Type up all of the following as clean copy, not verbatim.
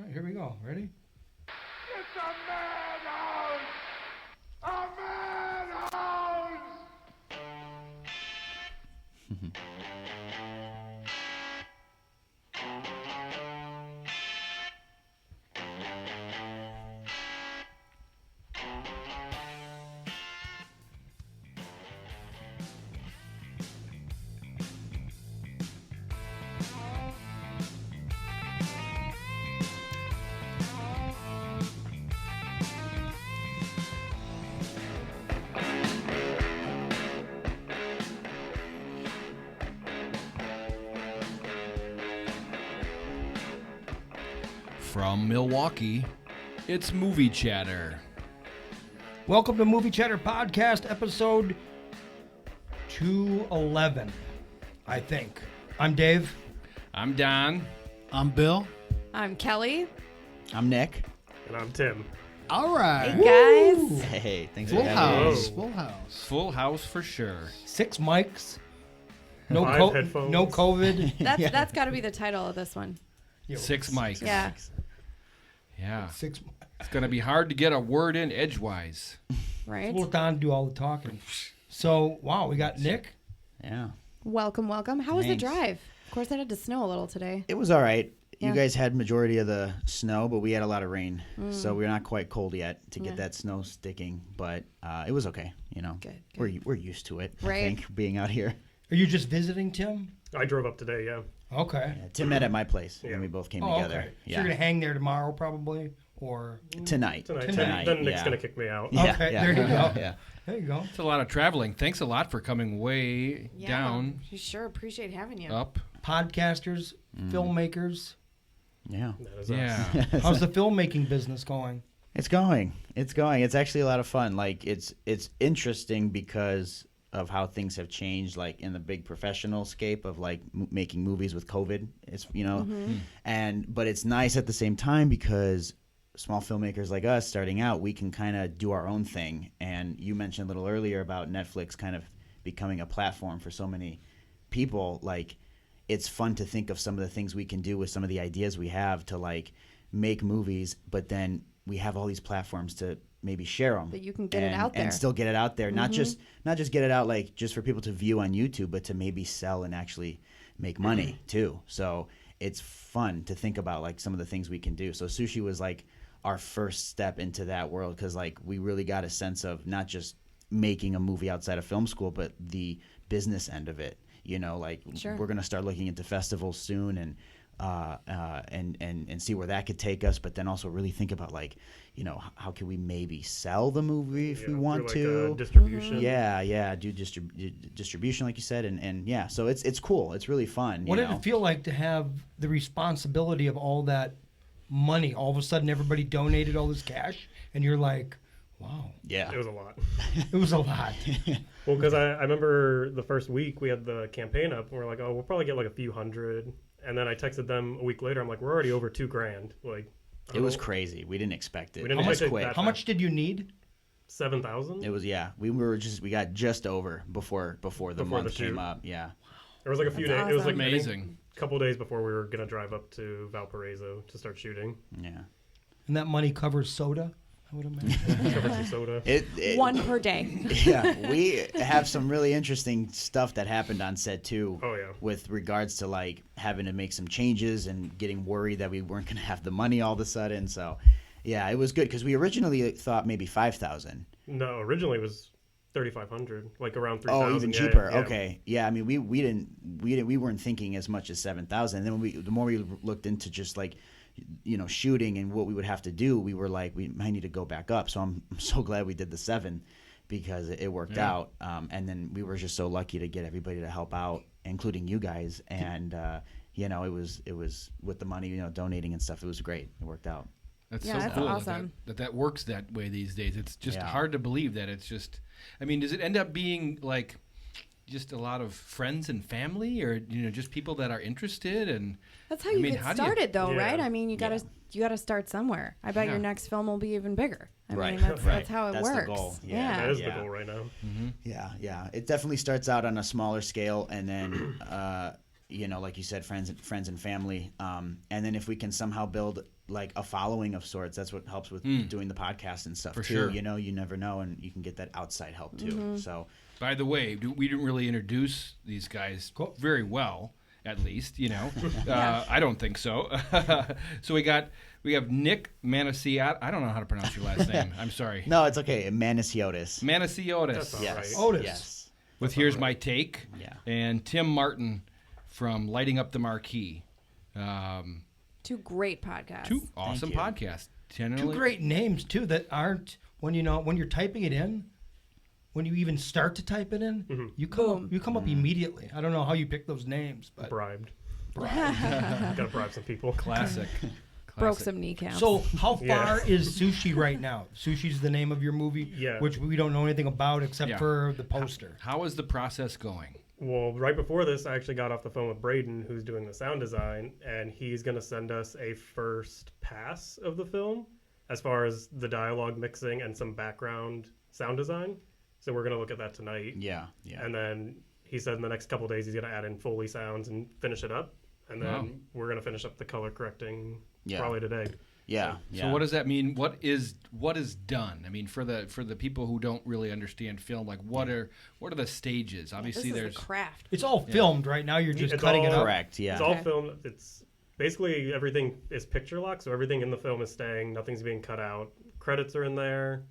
right, here we go. Ready? It's a madhouse! A madhouse! From Milwaukee, it's Movie Chatter. Welcome to Movie Chatter Podcast, episode 211, I think. I'm Dave. I'm Don. I'm Bill. I'm Kelly. I'm Nick. And I'm Tim. All right. Hey, guys. Hey, thanks Full for having house. us. Full house. Full house for sure. 6 mics. No, Five headphones. no COVID. That's got to be the title of this one. 6 mics. Yeah. Yeah. 6 It's going to be hard to get a word in edgewise. Right? We'll let Don do all the talking. So, wow, we got Nick. Yeah. Welcome. How was the Thanks. drive? Of course, it had to snow a little today. It was all right. Yeah. You guys had majority of the snow, but we had a lot of rain. So we're not quite cold yet to get that snow sticking, but it was okay, you know. Good. We're used to it, Right. I think, being out here. Are you just visiting, Tim? I drove up today, yeah. Okay. Yeah, Tim met at my place, Yeah. and we both came Oh, together. okay. So Yeah. you're going to hang there tomorrow, probably? Or Tonight. Tonight. Then Nick's yeah. going to kick me out. Yeah, Okay, yeah. there you go. Yeah. There you go. It's a lot of traveling. Thanks a lot for coming way down, We sure appreciate having you. up. Podcasters, filmmakers. Yeah. That is Yeah. us. How's the filmmaking business going? It's going. It's actually a lot of fun. Like it's interesting because of how things have changed, like in the big professional scape of like making movies with COVID. It's but it's nice at the same time because small filmmakers like us starting out, we can kind of do our own thing. And you mentioned a little earlier about Netflix kind of becoming a platform for so many people. Like it's fun to think of some of the things we can do with some of the ideas we have to like make movies, but then we have all these platforms to maybe share them That you can get it out there. and still get it out there. Not just get it out like just for people to view on YouTube, but to maybe sell and actually make money too. So it's fun to think about like some of the things we can do. So Sushi was like our first step into that world because like we really got a sense of not just making a movie outside of film school, but the business end of it. You know, like Sure. we're gonna start looking into festivals soon and see where that could take us, but then also really think about like, you know, how can we maybe sell the movie if we want to? Distribution. Yeah, do distribution like you said, and yeah, so it's cool. It's really fun. What you did know? it feel like to have the responsibility of all that money? All of a sudden, everybody donated all this cash, and you're like, wow. Yeah, It was a lot. It was a lot. Well, because I remember the first week we had the campaign up, and we're like, oh, we'll probably get like a few hundred. And then I texted them a week later. I'm like, we're already over $2,000. Like, it was crazy. We didn't expect it. We didn't It was expect it quick. that How much did you need? 7,000. It was we got just over before the month the shoot. came up. Yeah, There was like a few days. That's It was like awesome. I think, Amazing. a couple days before we were gonna drive up to Valparaiso to start shooting. yeah. And that money covers soda, I would imagine. Covered some soda. One per day. Yeah, we have some really interesting stuff that happened on set too. Oh, yeah. With regards to like having to make some changes and getting worried that we weren't going to have the money all of a sudden. So, yeah, it was good because we originally thought maybe 5,000. No, originally it was 3,500, like around 3,000. Oh, even Yeah, cheaper. yeah. Okay, yeah. I mean, we weren't thinking as much as 7,000. Then the more we looked into just like, you know, shooting and what we would have to do, we were like, we might need to go back up. So I'm so glad we did the 7 because it worked out. And then we were just so lucky to get everybody to help out, including you guys. And you know, it was with the money, you know, donating and stuff. It was great. It worked out. That's Yeah, so that's cool awesome. that works that way these days. It's just Yeah. hard to believe that it's just. I mean, does it end up being like just a lot of friends and family, or you know, just people that are interested? And That's how I you mean, get how do you- started, though, Yeah. right? I mean, you gotta start somewhere. I bet Yeah. your next film will be even bigger. I Right, mean, that's right. how it That's the works. goal. Yeah. That is Yeah. the goal right now. Yeah. It definitely starts out on a smaller scale, and then you know, like you said, friends and family. And then if we can somehow build like a following of sorts. That's what helps with doing the podcast and stuff For too. sure. You know, you never know, and you can get that outside help too. So By the way, we didn't really introduce these guys very well, at least, you know. I don't think so. So we have Nic Manesiotis. I don't know how to pronounce your last name. I'm sorry. no, it's okay. Manesiotis. Manesiotis. That's all Yes. right. Otis. Yes. With Here's My Take. Yeah. And Tim Martin from Lighting Up the Marquee. Two great podcasts. Two awesome you. podcasts. Two great names too that aren't when you're typing it in. When you even start to type it in, you come up immediately. I don't know how you pick those names, but Bribed. Gotta bribe some people. Classic. Broke some kneecaps. So how far Yeah. is Sushi right now? Sushi's the name of your movie, Yeah. which we don't know anything about except Yeah. for the poster. How is the process going? Well, right before this, I actually got off the phone with Braden, who's doing the sound design, and he's going to send us a first pass of the film as far as the dialogue mixing and some background sound design. So we're going to look at that tonight. Yeah. Yeah. And then he said in the next couple of days he's going to add in Foley sounds and finish it up. And then Wow. we're going to finish up the color correcting Yeah. probably today. Yeah. Yeah. So what does that mean? What is done? I mean, for the people who don't really understand film, like what are the stages? this Obviously, is there's the craft. It's all filmed right now. You're just It's cutting it all- up. Correct. Yeah. It's all Okay. filmed. It's basically everything is picture lock, so everything in the film is staying. Nothing's being cut out. Credits are in there.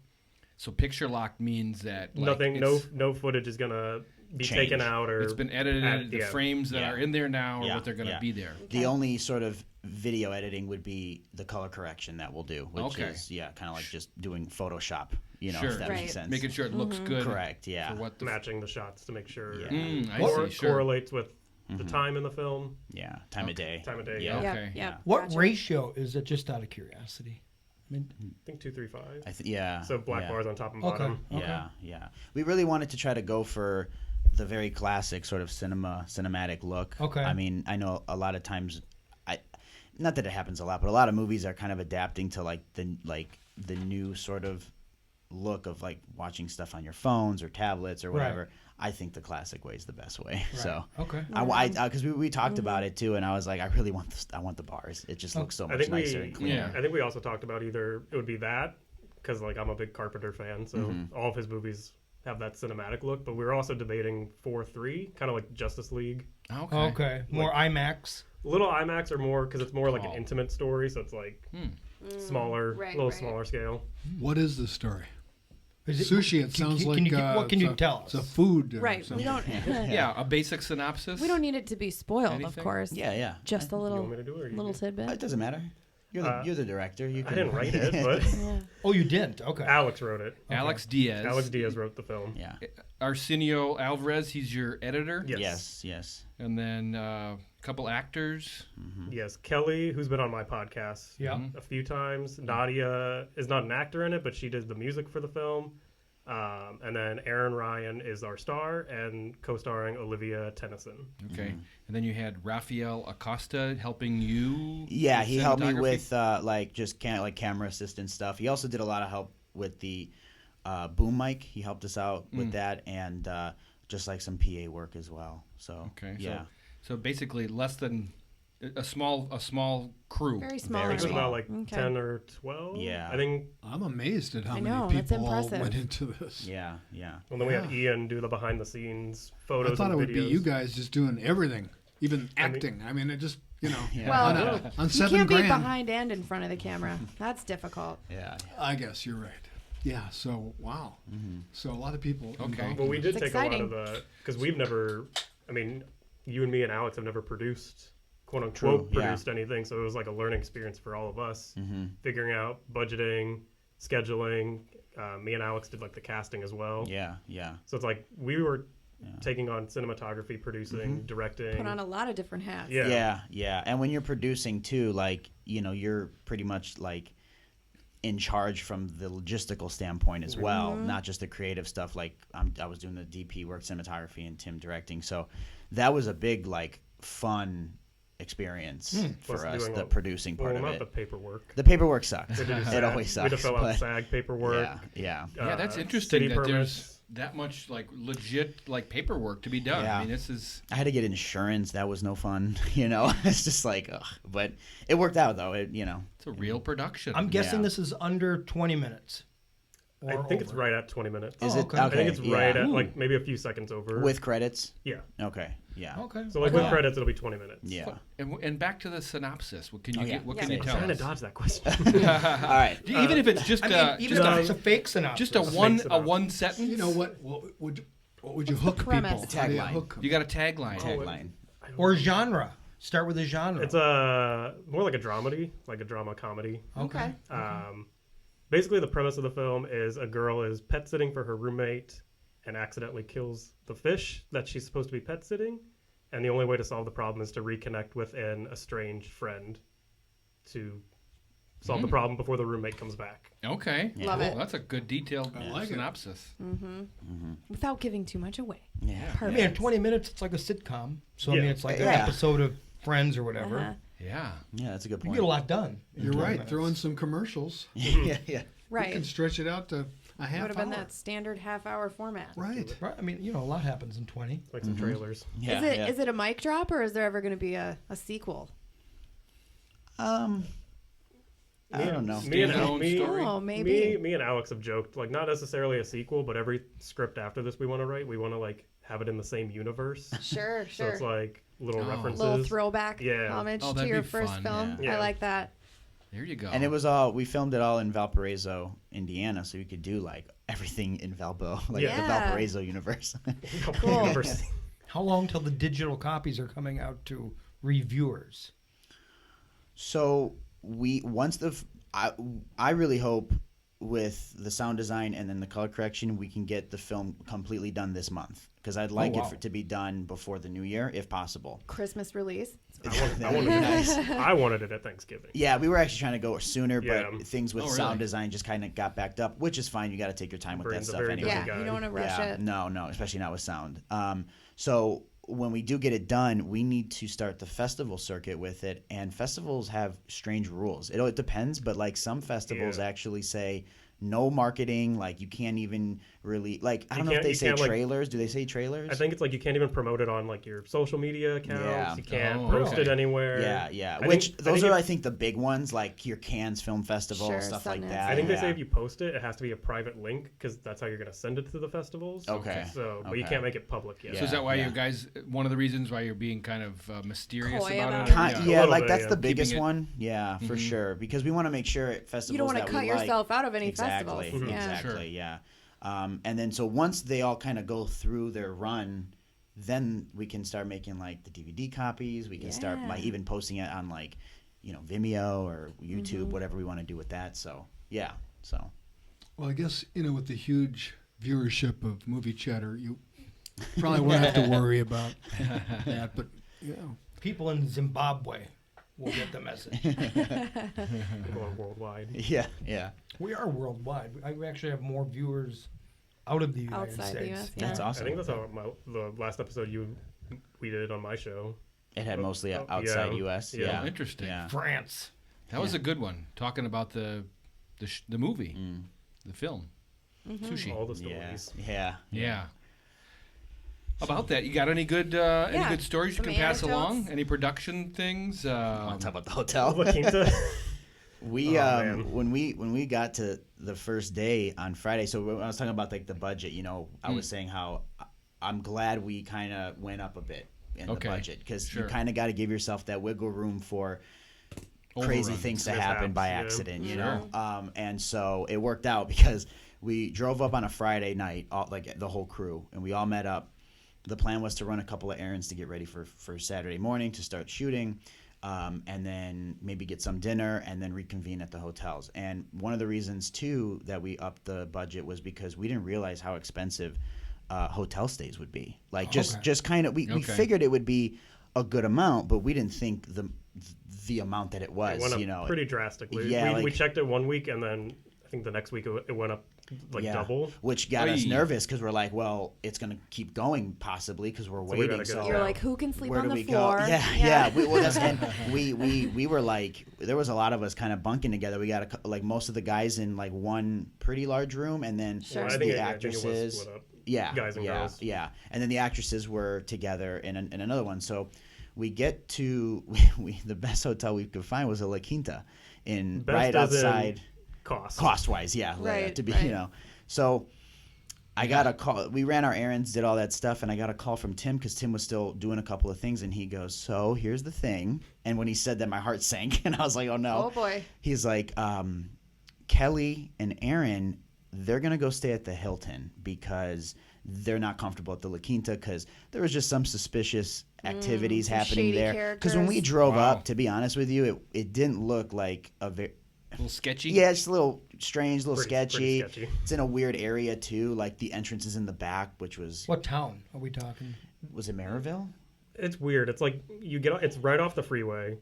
so picture lock means that like, Nothing. No it's- footage is gonna be Change. taken out or It's been edited. The yeah. frames that Yeah. are in there now, or Yeah, what they're going to yeah. be there. The only sort of video editing would be the color correction that we'll do, which Okay. is kind of like just doing Photoshop. You know, Sure. if that Right. makes sense. Making sure it looks good. Correct. Yeah. For what the matching the shots to make sure Yeah. I it see. Sure. correlates with the time in the film. Yeah. Time of day. Time of day. Yeah. Yeah. Okay. Yeah. What Gotcha. ratio is it? Just out of curiosity. I mean, I think 235. Yeah. So black yeah. bars on top and Okay. bottom. Yeah, yeah. We really wanted to try to go for the very classic sort of cinematic look. Okay. I mean, I know a lot of times, not that it happens a lot, but a lot of movies are kind of adapting to the new sort of look of like watching stuff on your phones or tablets or whatever. Right. I think the classic way is the best way. So. okay. Because we talked about it too, and I was like, I really want this. I want the bars. It just looks so I much think nicer and cleaner. Yeah. I think we also talked about either it would be that because like I'm a big Carpenter fan, so Mm-hmm. all of his movies have that cinematic look. But we were also debating 4:3, kind of like Justice League. Okay. Okay. More IMAX. Little IMAX are more because it's more like an Oh. intimate story, so it's like smaller, right, little right. smaller scale. What is the story? Is Sushi. It sounds can like you, what can it's you a- tell us? It's a food. Right. something. We don't. Yeah, a basic synopsis. We don't need it to be spoiled, Anything? of course. Yeah. Just a You little want me to do it? Or you little do? tidbit. It doesn't matter. You're the director. You I can, didn't write it, but Yeah. Oh, you didn't. Okay. Alex wrote it. Alex Diaz. Alex Diaz wrote the film. Yeah. Arsenio Alvarez. He's your editor. Yes. Yes. And then a couple actors. Yes, Kelly, who's been on my podcast Yeah. a few times. Nadia is not an actor in it, but she did the music for the film. And then Aaron Ryan is our star and co-starring Olivia Tennyson. Okay. And then you had Rafael Acosta helping you. Yeah, with he helped me cinematography? with like just like camera assistant stuff. He also did a lot of help with the boom mic. He helped us out with that and just like some PA work as well. So Okay. yeah, So basically, less than a small crew. Very small. Very I think it was small. about like Okay. 10 or 12. Yeah. I think. I'm amazed at how I many know, that's people all impressive. went into this. yeah. And then we had Ian do the behind-the-scenes photos I thought it and would be videos. you guys just doing everything, even acting. I mean, it just Well, on you $7 can't be grand. behind and in front of the camera. That's difficult. Yeah. I guess you're right. Yeah. So wow. So a lot of people. Okay. involved Well, in we it. did It's take a lot exciting. of the because we've never. I mean, you and me and Alex have never produced, quote True, unquote, yeah. produced anything. So it was like a learning experience for all of us, figuring out budgeting, scheduling. Me and Alex did like the casting as well. Yeah. So it's like we were taking on cinematography, producing, directing. Put on a lot of different hats. Yeah. Yeah. And when you're producing too, like, you're pretty much like in charge from the logistical standpoint as well, not just the creative stuff. Like I was doing the DP work, cinematography, and Tim directing. So that was a big like fun experience for Plus us, doing the all- producing part well, of not it. the paperwork. The paperwork sucks. We had to do It SAG. always We had to sucks. fill out but SAG paperwork. yeah. Yeah, that's interesting City that permits. that much like legit like paperwork to be done. Yeah. I mean, this is I had to get insurance. That was no fun. It's just like, ugh. But it worked out though. it's a real production. I'm guessing Yeah. this is under 20 minutes. I or think it's over. right at 20 minutes. Is Oh, it? okay. Okay. I think it's right yeah. at like maybe a few seconds over. With credits. yeah. Okay. Yeah. Okay. So like Okay. with credits, it'll be 20 minutes. Yeah. And back to the synopsis. What can you Oh, yeah. get? What Yeah. can you I'm tell trying to us? dodge that question. All right. Even if it's just I mean, even just if a, it's a fake synopsis. just a one synopsis. one sentence. You know what would you hook people? premise. How do you Tagline. hook 'em? You got a tagline. Tagline. Or genre. Start with a genre. It's more like a dramedy, like a drama comedy. Okay. Basically, the premise of the film is a girl is pet sitting for her roommate and accidentally kills the fish that she's supposed to be pet sitting. And the only way to solve the problem is to reconnect with an estranged friend to solve the problem before the roommate comes back. Okay. Love Cool. it. That's a good detailed I like it. synopsis. Without giving too much away. Yeah. I Perfect. mean, in 20 minutes, it's like a sitcom. So, I mean, Yeah. it's like an Yeah. episode of Friends or whatever. Uh-huh. Yeah. Yeah, that's a good You point. get a lot done. in You're 20 right. minutes. Throw in some commercials. yeah. You Right. can stretch it out to a half Would have hour. been that standard half-hour format. Right. Right. I mean, a lot happens in 20. Like some trailers. Yeah. Is it a mic drop or is there ever going to be a sequel? I don't know. Standalone story? Oh, maybe. Me and Alex have joked, like not necessarily a sequel, but every script after this we want to write, we want to like have it in the same universe. Sure, So sure. it's like little Oh. references. Little throwback Yeah. homage Oh, to that'd your be first fun, film. yeah. I like that. There you go. And we filmed it all in Valparaiso, Indiana, so we could do like everything in Valpo, like Yeah. the Valparaiso universe. Cool. Universe. How long till the digital copies are coming out to reviewers? So I really hope with the sound design and then the color correction, we can get the film completely done this month because I'd like wow. it to be done before the new year if possible. Christmas release. I wanted it at Thanksgiving. Yeah, we were actually trying to go sooner, Yeah. but things with Oh, really? sound design just kind of got backed up, which is fine. You got to take your time with that Brandon's a stuff very anyway. busy Yeah, guy. you don't want to rush it. No, especially not with sound. So when we do get it done, we need to start the festival circuit with it. And festivals have strange rules. It depends, but like some festivals Yeah. actually say no marketing. Like you can't even really like. I You don't know if can't- they you say can't, like- trailers. Do they say trailers? I think it's like you can't even promote it on like your social media accounts. Yeah. You can't Oh, post okay. it anywhere. Yeah. I Which think- those think are, it- I think, the big ones, like your Cannes Film Festival, Sure, stuff like Sundance. that. I think they yeah. say if you post it, it has to be a private link because that's how you're going to send it to the festivals. Okay. So, but you Okay. can't make it public yet. So is that why Yeah. you guys? One of the reasons why you're being kind of mysterious Coy about about it? it. Yeah, A little like bit, that's yeah. the biggest Keeping it- one. Yeah, for sure. Because we want to make sure at festivals You don't want that to cut we like- yourself out of any Exactly. festivals. Yeah. Exactly. Sure. Yeah. And then so once they all kind of go through their run, then we can start making like the DVD copies. We can start Yeah. like even posting it on like, Vimeo or YouTube, whatever we want to do with that. So yeah. So Well, I guess, with the huge viewership of Movie Chatter, you probably won't have to worry about that. But, People in Zimbabwe will get the message. Going worldwide. yeah. We are worldwide. We actually have more viewers out of the United Outside States. the U.S. That's yeah. I awesome. think that's how the last episode we did on my show. It had mostly Oh, outside yeah. U.S. Yeah. Yeah. Interesting. Yeah. France. That was a good one. Talking about the movie, Mm. the film, Sushi. All the Yeah. stories. Yeah. Yeah. About that, you got any good stories you some can pass anecdotes. along? Any production things? Want to talk about the hotel? La Quinta. We Oh, man. when we got to the first day on Friday, so when I was talking about like the budget, I was saying how I'm glad we kind of went up a bit in Okay. the budget because Sure. you kind of got to give yourself that wiggle room for crazy Overruns. things to Mishaps, happen by yeah. accident, you Sure. know. And so it worked out because we drove up on a Friday night, like the whole crew, and we all met up. The plan was to run a couple of errands to get ready for Saturday morning to start shooting. And then maybe get some dinner and then reconvene at the hotels. And one of the reasons, too, that we upped the budget was because we didn't realize how expensive hotel stays would be. Like, just kind of, we Okay. figured it would be a good amount, but we didn't think the amount that it was, It went up pretty drastically. Yeah, we like- checked it one week, and then I think the next week it went up like double. Which got us Oy. nervous because we're like, well, it's going to keep going possibly because we're we waiting. gotta get So it You're Yeah. like, who can sleep where on do the we floor? go? Yeah. We were like, there was a lot of us kind of bunking together. We got like most of the guys in like one pretty large room, and then Sure. I the think it was actresses. split up. guys and girls. Yeah, and then the actresses were together in another one. So we get to the best hotel we could find was a La Quinta in Best right as in outside. cost Wise, yeah, Right, to be right. So I got a call. We ran our errands, did all that stuff, and I got a call from Tim because Tim was still doing a couple of things, and he goes, "So here's the thing." And when he said that, my heart sank, and I was like, "Oh no!" Oh boy. He's like, Kelly and Aaron, they're gonna go stay at the Hilton because they're not comfortable at the La Quinta because there was just some suspicious activities some happening shady there. Because when we characters. drove Wow. up, to be honest with you, it didn't look like a very A little sketchy. yeah, it's a little strange, a little Pretty sketchy. sketchy. It's in a weird area too. Like the entrance is in the back, which was What town are we talking? it Maryville? It's weird. It's like it's right off the freeway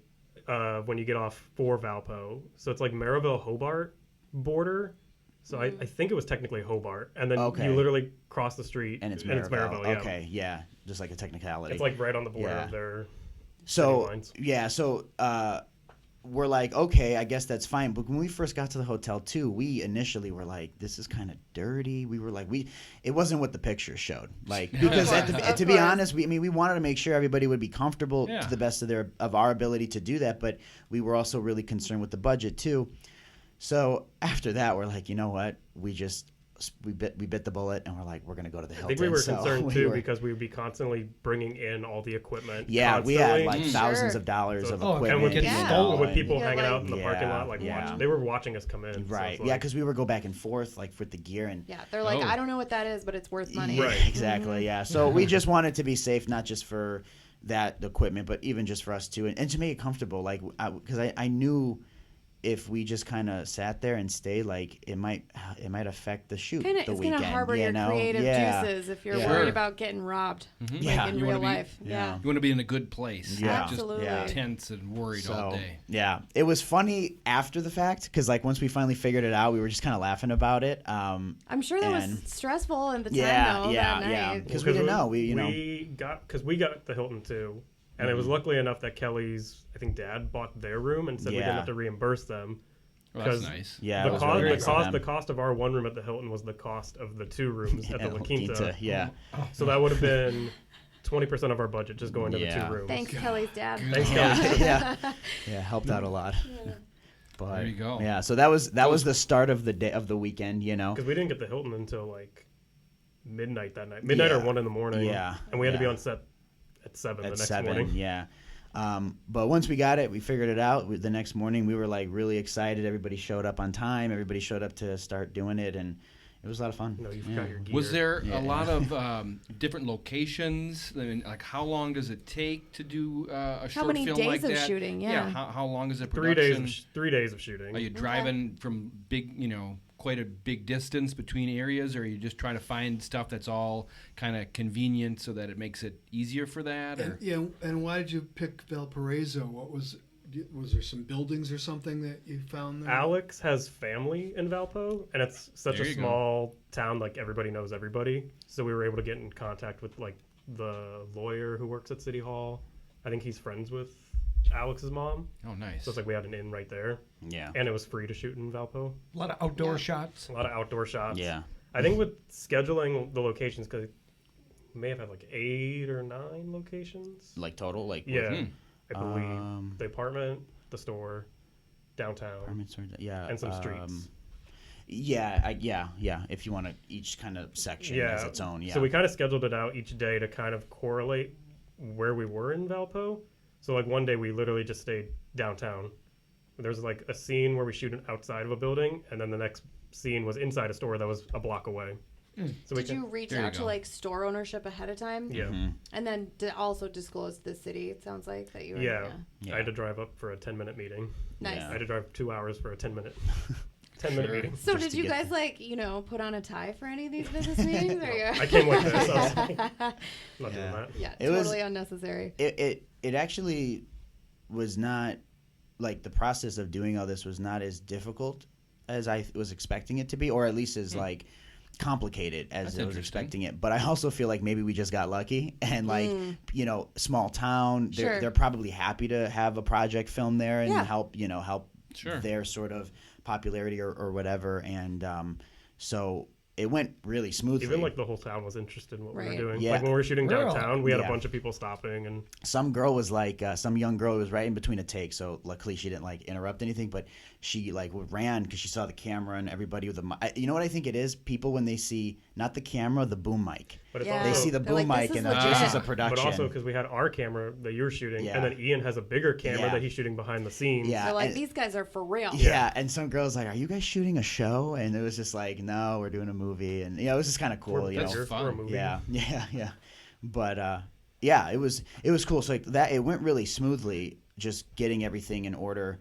when you get off for Valpo. So it's like Maryville Hobart border. So I think it was technically Hobart, and then Okay. you literally cross the street And it's Maryville. Maryville. Yeah. Okay, yeah, just like a technicality. It's like right on the border Yeah. of their So city lines. yeah, so we're like, okay, I guess that's fine. But when we first got to the hotel too, we initially were like, this is kind of dirty. We were like, it wasn't what the pictures showed. Like because Of to be course. honest, we wanted to make sure everybody would be comfortable Yeah. to the best of our ability to do that. But we were also really concerned with the budget too. So after that, we're like, you know what? We bit the bullet, and we're like, we're gonna go to the I Hilton. think we were So concerned we too were- because we would be constantly bringing in all the equipment. yeah, we had constantly. like thousands Sure. of dollars So- of Oh, and equipment. and with, get you Yeah. know, with and- people Yeah, hanging like- out in the parking lot, like Yeah. watching. They were watching us come in. so Right. it's Yeah, like- because we were go back and forth like with the gear and Yeah, they're like, Oh. I don't know what that is, but it's worth money. Right. exactly. Yeah. So we just wanted to be safe, not just for that equipment, but even just for us too, and to make it comfortable. Like, because I knew if we just kind of sat there and stayed, like it might affect the shoot. Kinda, the it's weekend, gonna harbor you your know? creative Yeah. juices if you're Yeah. worried Sure. about getting robbed, like Yeah. in You real wanna be- life. yeah. Yeah. You want to be in a good place. Yeah. Not just Absolutely. tense and worried all day. Yeah, it was funny after the fact because like once we finally figured it out, we were just kind of laughing about it. I'm sure that And- was stressful at the time, Yeah, though, yeah, that yeah. night. Because we didn't know. We got the Hilton too, and it was luckily enough that Kelly's dad bought their room and said we Yeah. didn't have to reimburse them. Well, that's 'Cause nice. Yeah, the it was cost, really the nice of cost, them. the cost of our one room at the Hilton was the cost of the two rooms at the La Quinta. Yeah. So that would have been 20% of our budget just going to the Yeah. two rooms. Thanks, Kelly's dad. Thanks, Kelly. Yeah, helped out a lot. But There you go. yeah, so that was the start of the day of the weekend, you know. Because we didn't get the Hilton until like midnight that night, midnight or Yeah. 1 a.m. Yeah, and we had to be yeah. on set at 7 At the next 7, morning. yeah. But once we got it, we figured it out. The next morning, we were like really excited. Everybody showed up on time. Everybody showed up to start doing it, and it was a lot of fun. No, you Yeah. forgot your gear. Was there Yeah. a lot of different locations? I mean, like how long does it take to do a short many film days like of that? shooting? Yeah. How long is it 3 production? days? 3 days of shooting. Are you driving from quite a big distance between areas, or are you just trying to find stuff that's all kind of convenient so that it makes it easier for that? Or? And why did you pick Valparaiso? Was there some buildings or something that you found there? Alex has family in Valpo, and it's such There a you go. small town. Like everybody knows everybody, so we were able to get in contact with like the lawyer who works at City Hall. I think he's friends with Alex's mom, Oh, nice. so it's like we had an inn right there, Yeah. and it was free to shoot in Valpo. A lot of outdoor shots. A lot of outdoor shots. Yeah. I think with scheduling the locations, because we may have had like 8 or 9 locations. Like total, like Yeah, I believe Um, the apartment, the store, downtown, apartments or- yeah, and some streets. Yeah. If you want to each kind of section as its own, yeah. So we kind of scheduled it out each day to kind of correlate where we were in Valpo. So like one day we literally just stayed downtown. There's like a scene where we shoot outside of a building, and then the next scene was inside a store that was a block away. So Did you reach There you out to go. like store ownership ahead of time? Yeah, Mm-hmm. And then also disclose the city, it sounds like, that you were. yeah. Yeah. I had to drive up for a 10-minute meeting. Nice. Yeah. I had to drive 2 hours for a 10-minute meeting. So Just did to you get guys put on a tie for any of these business meetings? Or you... I came like this. I was like, not doing that. Yeah, It was- totally unnecessary. It actually was not like the process of doing all this was not as difficult as I was expecting it to be, or at least as like complicated as That's I was interesting. expecting it. But I also feel like maybe we just got lucky and like small town, Sure. they're probably happy to have a project filmed there and Yeah. help Sure. their sort of popularity or whatever. And so it went really smoothly. Even like the whole town was interested in what we were Right. doing. Yeah. Like when we were shooting Really? downtown, we had Yeah. a bunch of people stopping, and Some girl was like, some young girl was right in between a take, so luckily she didn't like interrupt anything, but she like ran because she saw the camera and everybody with the you know what I think it is? People when they see not the camera, the boom mic. but it's Yeah. They also see the They're like, boom "This mic is and legit." this is a production. but also because we had our camera that you were shooting, Yeah. and then Ian has a bigger camera Yeah. that he's shooting behind the scenes. Yeah. They're like, and- these guys are for real. Yeah, and some girls like, "Are you guys shooting a show?" And it was just like, "No, we're doing a movie." And it was just kind of cool, We're you know. bigger fun. for a movie. Yeah. But yeah, it was cool. So like that, it went really smoothly, just getting everything in order.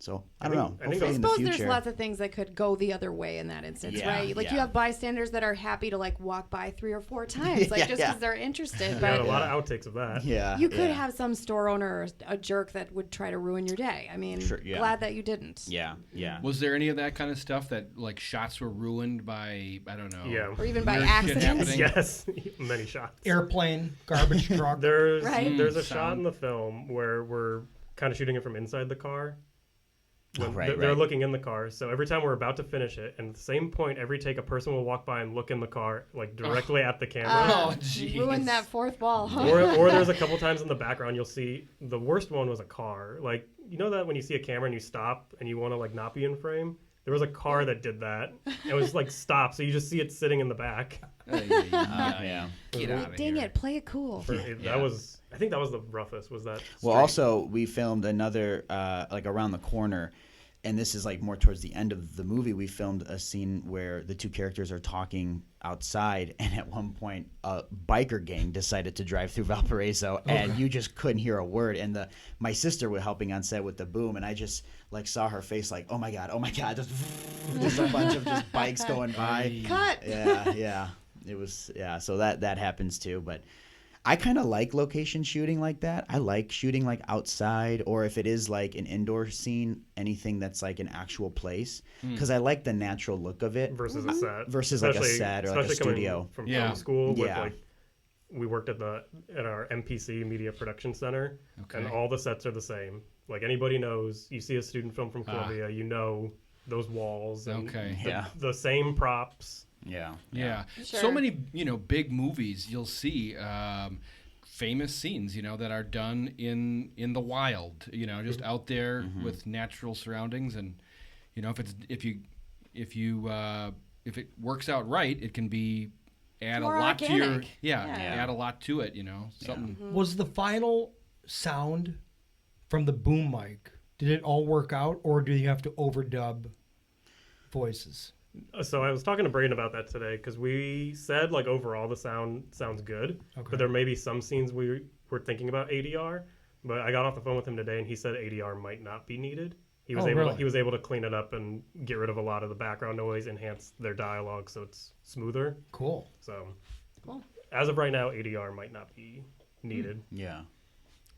So I don't know. I think Hopefully I in the suppose future. there's lots of things that could go the other way in that instance, Yeah, right? Like you yeah. have bystanders that are happy to like walk by 3 or 4 times, like Yeah, just yeah. because they're interested. We had But a lot of outtakes of that. Yeah, you could yeah. have some store owner or a jerk that would try to ruin your day. I mean, Sure, yeah. glad that you didn't. Yeah. Was there any of that kind of stuff that like shots were ruined by I don't know? Yeah. Or even by weird shit accident. happening? Yes, many shots. Airplane, garbage truck. There's Right. there's a Sound. shot in the film where we're kind of shooting it from inside the car. When right, they're right. looking in the car. So every time we're about to finish it, and at the same point, every take, a person will walk by and look in the car, like directly at the camera. Oh, jeez. Ruined that fourth wall, huh? or there's a couple times in the background you'll see the worst one was a car. Like you know that when you see a camera and you stop and you want to like not be in frame. There was a car that did that. It was like stop, so you just see it sitting in the back. Yeah. Get out of Dang here. it, play it cool. That was, I think that was the roughest. Was that? Well, straight. also we filmed another like around the corner, and this is like more towards the end of the movie. We filmed a scene where the two characters are talking outside, and at one point, a biker gang decided to drive through Valparaiso, and you just couldn't hear a word. And my sister was helping on set with the boom, and I just like saw her face, like, oh my god, just a bunch of just bikes going by. Cut. Yeah. It was So that happens too, but. I kind of like location shooting like that. I like shooting like outside, or if it is like an indoor scene, anything that's like an actual place, because I like the natural look of it versus a set. versus like a Especially- set or like a especially coming studio. from Yeah. film school. With Yeah. like, we worked at our MPC Media Production Center, and Okay. all the sets are the same. Like anybody knows, you see a student film from Columbia, you know those walls and Okay. Yeah. the same props. Yeah. Yeah. Sure. So many, big movies you'll see famous scenes, that are done in the wild, just out there with natural surroundings, and if it works out right, it can be add More a lot to organic. your Yeah. add a lot to it, something. Was the final sound from the boom mic, did it all work out, or do you have to overdub voices? So I was talking to Braden about that today because we said like overall the sound sounds good, Okay. but there may be some scenes we were thinking about ADR. But I got off the phone with him today and he said ADR might not be needed. He was Oh, really? he was able to clean it up and get rid of a lot of the background noise, enhance their dialogue so it's smoother. Cool. So Cool. as of right now, ADR might not be needed, Yeah.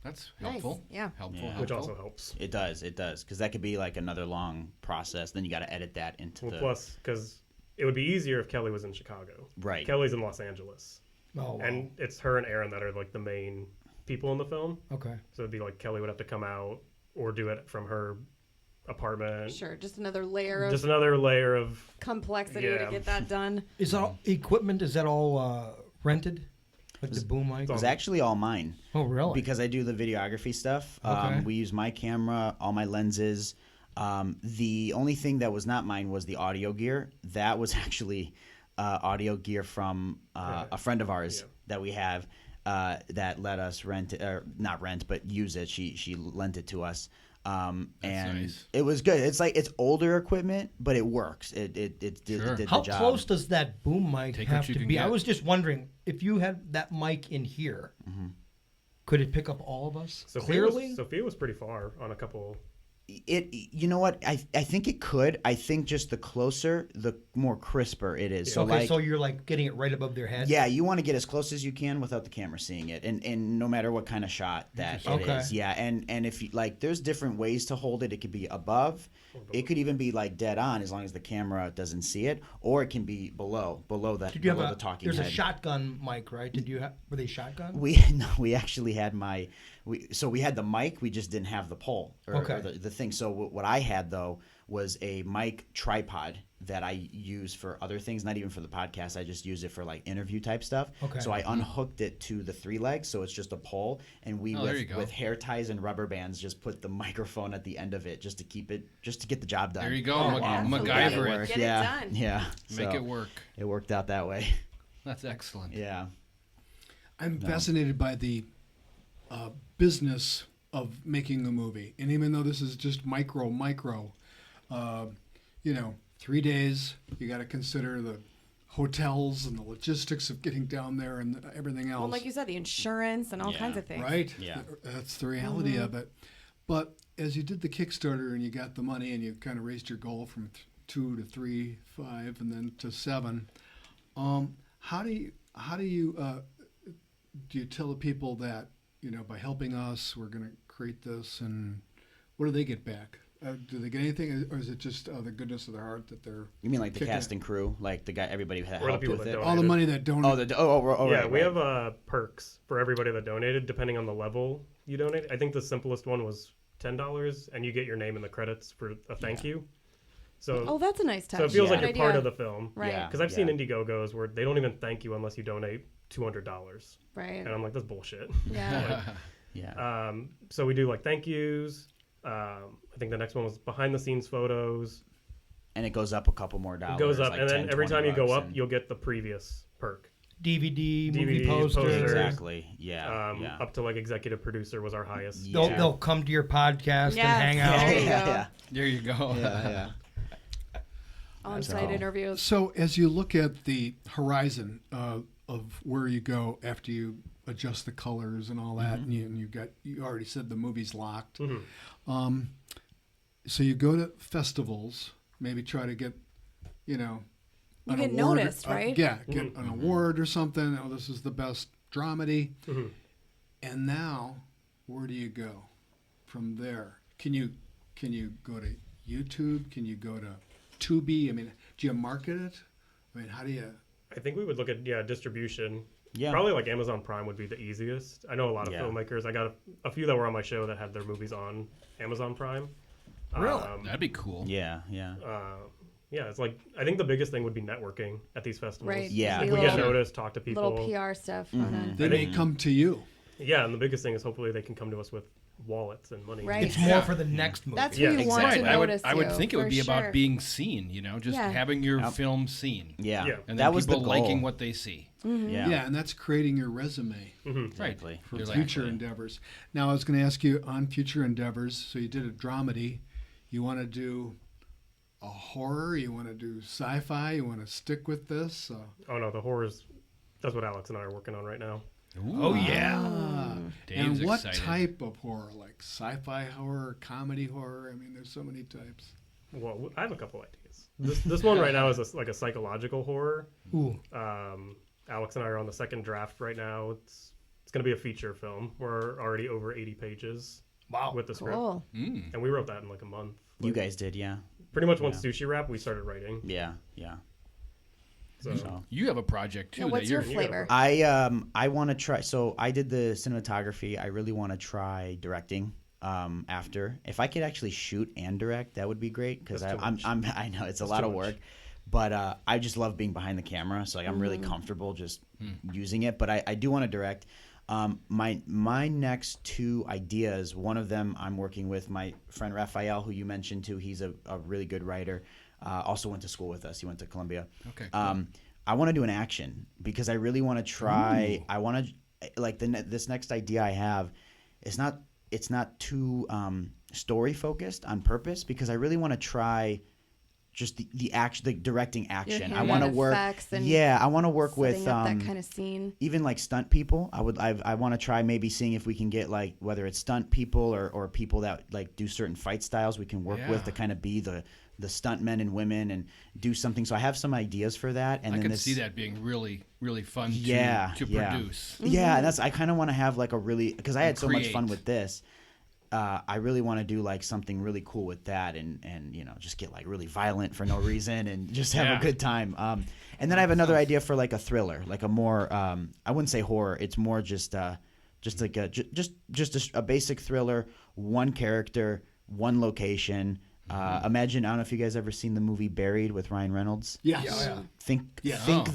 That's Nice. helpful. Yeah. Helpful. Yeah. which helpful. also helps. It does, because that could be like another long process. Then you got to edit that into Well, the plus because it would be easier if Kelly was in Chicago. right. Kelly's in Los Angeles, Oh, wow. and it's her and Aaron that are like the main people in the film. Okay. So it'd be like Kelly would have to come out or do it from her apartment. Sure, just another layer of Just another layer of complexity Yeah. to get that done. Is all equipment, is that all rented? Like the boom mic? It was actually all mine. Oh, really? Because I do the videography stuff. Okay. We use my camera, all my lenses. The only thing that was not mine was the audio gear. That was actually audio gear from a friend of ours that we have that let us rent it, or not rent, but use it. She lent it to us. And nice. it was good. It's like it's older equipment, but it works. It did Sure. the How job. close does that boom mic Take what have you to can be? I get. was just wondering, if you had that mic in here, could it pick up all of us clearly? Sophia was pretty far on a couple. You know what? I think it could. I think just the closer, the more crisper it is. So okay, like, so you're like getting it right above their head? yeah, you want to get as close as you can without the camera seeing it, and no matter what kind of shot that it Okay. is. Yeah, and if you like, there's different ways to hold it. It could be above. It could even be like dead on as long as the camera doesn't see it, or it can be below that Did you below the talking there's head. a shotgun mic, right? Were they shotgun? We actually had we had the mic, we just didn't have the pole or the thing. So what I had though was a mic tripod that I use for other things, not even for the podcast. I just use it for like interview type stuff. Okay. So I unhooked it to the 3 legs, so it's just a pole, and we with hair ties and rubber bands just put the microphone at the end of it just to get the job done. There you go. MacGyver it. Get it done. Yeah. Make So it work. It worked out that way. That's excellent. Yeah. I'm fascinated by the business of making a movie, and even though this is just micro, 3 days, you got to consider the hotels and the logistics of getting down there and everything else. Well, like you said, the insurance and all kinds of things. Right? Yeah. That's the reality of it. But as you did the Kickstarter and you got the money and you kind of raised your goal from 2 to 3, 5, and then to 7, how do you tell the people that, by helping us, we're going to create this, and what do they get back? Do they get anything, or is it just the goodness of their heart that they're? You mean like the cast and crew, like the guy, everybody that helped with it? All the money that donated. Right. We have perks for everybody that donated, depending on the level you donate. I think the simplest one was $10, and you get your name in the credits for a thank you. So, that's a nice touch. So it feels like Good you're part idea. of the film, Right? Because I've seen Indiegogos where they don't even thank you unless you donate $200. Right. And I'm like, that's bullshit. Yeah. Yeah. So we do like thank yous. I think the next one was behind the scenes photos. And it goes up a couple more dollars. It goes up, like and then 10, every time you go up, and... you'll get the previous perk. DVD, movie DVDs, posters. Exactly. Yeah. Up to like executive producer was our highest. Yeah. They'll come to your podcast and hang out. There you go. Yeah. There you go. Yeah. On-site interviews. So as you look at the horizon of where you go after you adjust the colors and all that, and you already said the movie's locked. So you go to festivals, maybe try to get, an get award, noticed, right? Get an award or something. Oh, this is the best dramedy. And now, where do you go from there? Can you go to YouTube? Can you go to Tubi? I mean, do you market it? I mean, how do you? I think we would look at distribution. Yeah. Probably like Amazon Prime would be the easiest. I know a lot of filmmakers. I got a few that were on my show that had their movies on Amazon Prime. Really? That'd be cool. Yeah. It's like I think the biggest thing would be networking at these festivals. Right. Yeah. Like, we get noticed, talk to people. Little PR stuff. They may come to you. Yeah, and the biggest thing is hopefully they can come to us with wallets and money. Right. It's more for the next movie. That's who you want to Right. notice. I would you, think it would for be sure. about being seen, just having your film seen. Yeah. Yeah. And that then was the people goal. liking what they see. Yeah. And that's creating your resume Exactly. for You're future like- endeavors. Now, I was going to ask you on future endeavors. So you did a dramedy. You want to do a horror? You want to do sci-fi? You want to stick with this? Oh no, the horrors. That's what Alex and I are working on right now. Oh yeah. Dave's and what excited. type of horror? Like sci-fi horror, comedy horror? I mean, there's so many types. Well, I have a couple ideas. This one right now is like a psychological horror. Ooh. Alex and I are on the second draft right now. It's going to be a feature film. We're already over 80 pages. Wow. With the script, Cool. and we wrote that in like a month. You guys did, yeah. Pretty much once Sushi wrap, we started writing. Yeah. So You have a project too. Yeah, what's that your you're, flavor? I want to try. So I did the cinematography. I really want to try directing. After, if I could actually shoot and direct, that would be great because I know it's a lot of work, but I just love being behind the camera. So like, I'm really comfortable just using it. But I do want to direct. My next 2 ideas. One of them I'm working with my friend Raphael, who you mentioned too. He's a really good writer. Also went to school with us. He went to Columbia. Okay. Cool. I want to do an action because I really want to try. I want to like this next idea I have. It's not too story focused on purpose because I really want to try just the action, the directing action. I want to work. I want to work with up that kind of scene. Even like stunt people. I want to try maybe seeing if we can get like whether it's stunt people or people that like do certain fight styles we can work with to kind of be the stunt men and women and do something. So I have some ideas for that. And I then can see that being really, really fun to produce. Yeah, and I kind of want to have like a really, because I had so much fun create. with this. I really want to do like something really cool with that and just get like really violent for no reason and just have a good time. And then I have another idea for like a thriller, like a more, I wouldn't say horror. It's more just just like a basic thriller, one character, one location. Imagine, I don't know if you guys ever seen the movie Buried with Ryan Reynolds. Yes. Think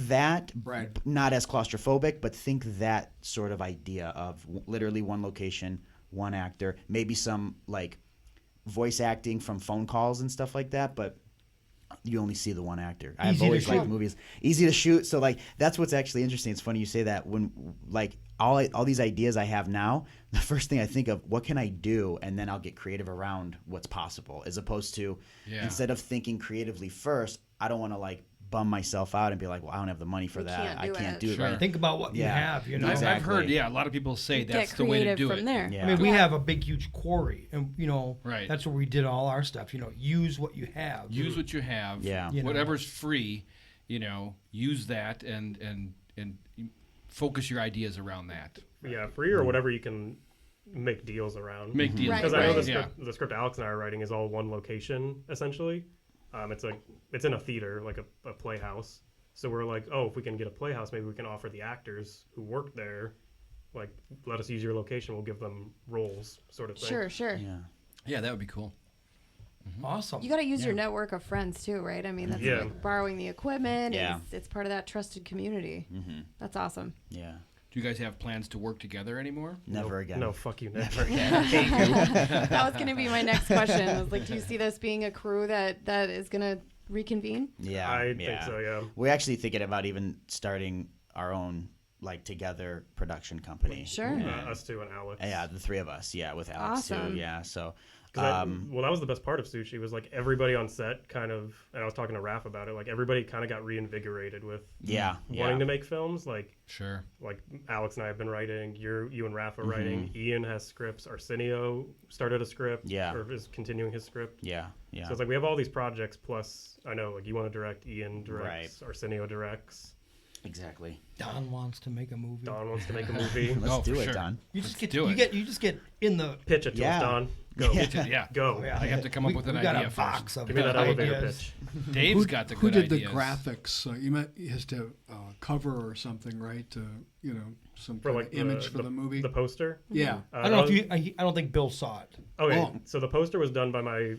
that, Right. not as claustrophobic, but think that sort of idea of literally one location, one actor, maybe some like voice acting from phone calls and stuff like that, but you only see the one actor. I've Easy to always liked shoot. movies easy to shoot. So like that's what's actually interesting. It's funny you say that. When like all these ideas I have now, the first thing I think of, what can I do, and then I'll get creative around what's possible, as opposed to instead of thinking creatively first, I don't want to like bum myself out and be like, well, I don't have the money for You that. can't I do can't it. do it. Sure. Right. Think about what you Yeah. have, you know. I've heard, a lot of people say that's Get the way to creative do from it. there. Yeah. I mean, we have a big, huge quarry, and Right. that's where we did all our stuff. Use what you have. Use what you have. Yeah. You know. Whatever's free, use that and focus your ideas around that. Yeah, free or whatever you can make deals around. Make deals. Right, Because I know right. the script Alex and I are writing is all one location essentially. It's in a theater, like a playhouse. So we're like, oh, if we can get a playhouse, maybe we can offer the actors who work there, like, let us use your location. We'll give them roles, sort of thing. Sure. Yeah. Yeah, that would be cool. Awesome. You got to use your network of friends too, right? I mean, that's Yeah. like borrowing the equipment. Yeah. It's part of that trusted community. Mm-hmm. That's awesome. Yeah. Do you guys have plans to work together anymore? Never again. No, fuck you, Nick. That was going to be my next question. I was like, do you see this being a crew that is going to reconvene? Yeah. I think so, yeah. We're actually thinking about even starting our own like together production company. Sure. Us two and Alex. Yeah, the three of us. Yeah, with Alex Awesome. too. Yeah. So 'Cause well, that was the best part of Sushi was like everybody on set kind of, and I was talking to Raph about it. Like everybody kind of got reinvigorated with wanting to make films. Like Sure. Alex and I have been writing. You and Raph are writing. Ian has scripts. Arsenio started a script. Yeah. Or is continuing his script. Yeah. Yeah. So it's like we have all these projects. Plus, I know like you want to direct. Ian directs. Arsenio directs. Exactly. Don wants to make a movie. Don wants to make a movie. Let's Oh, do for it, sure. Don. You just get do you it. get you just get in the Pitch it to Yeah. us, Don. Go. Yeah. Go. yeah. I have to come up with an we got idea a box first. of Give me that elevator ideas. pitch. Dave's got the Who good did ideas. the graphics? You meant he has to cover or something, right? To some For kind like of image for the movie. The poster. Yeah. I don't know if you. I don't think Bill saw it. Okay, Oh. so the poster was done by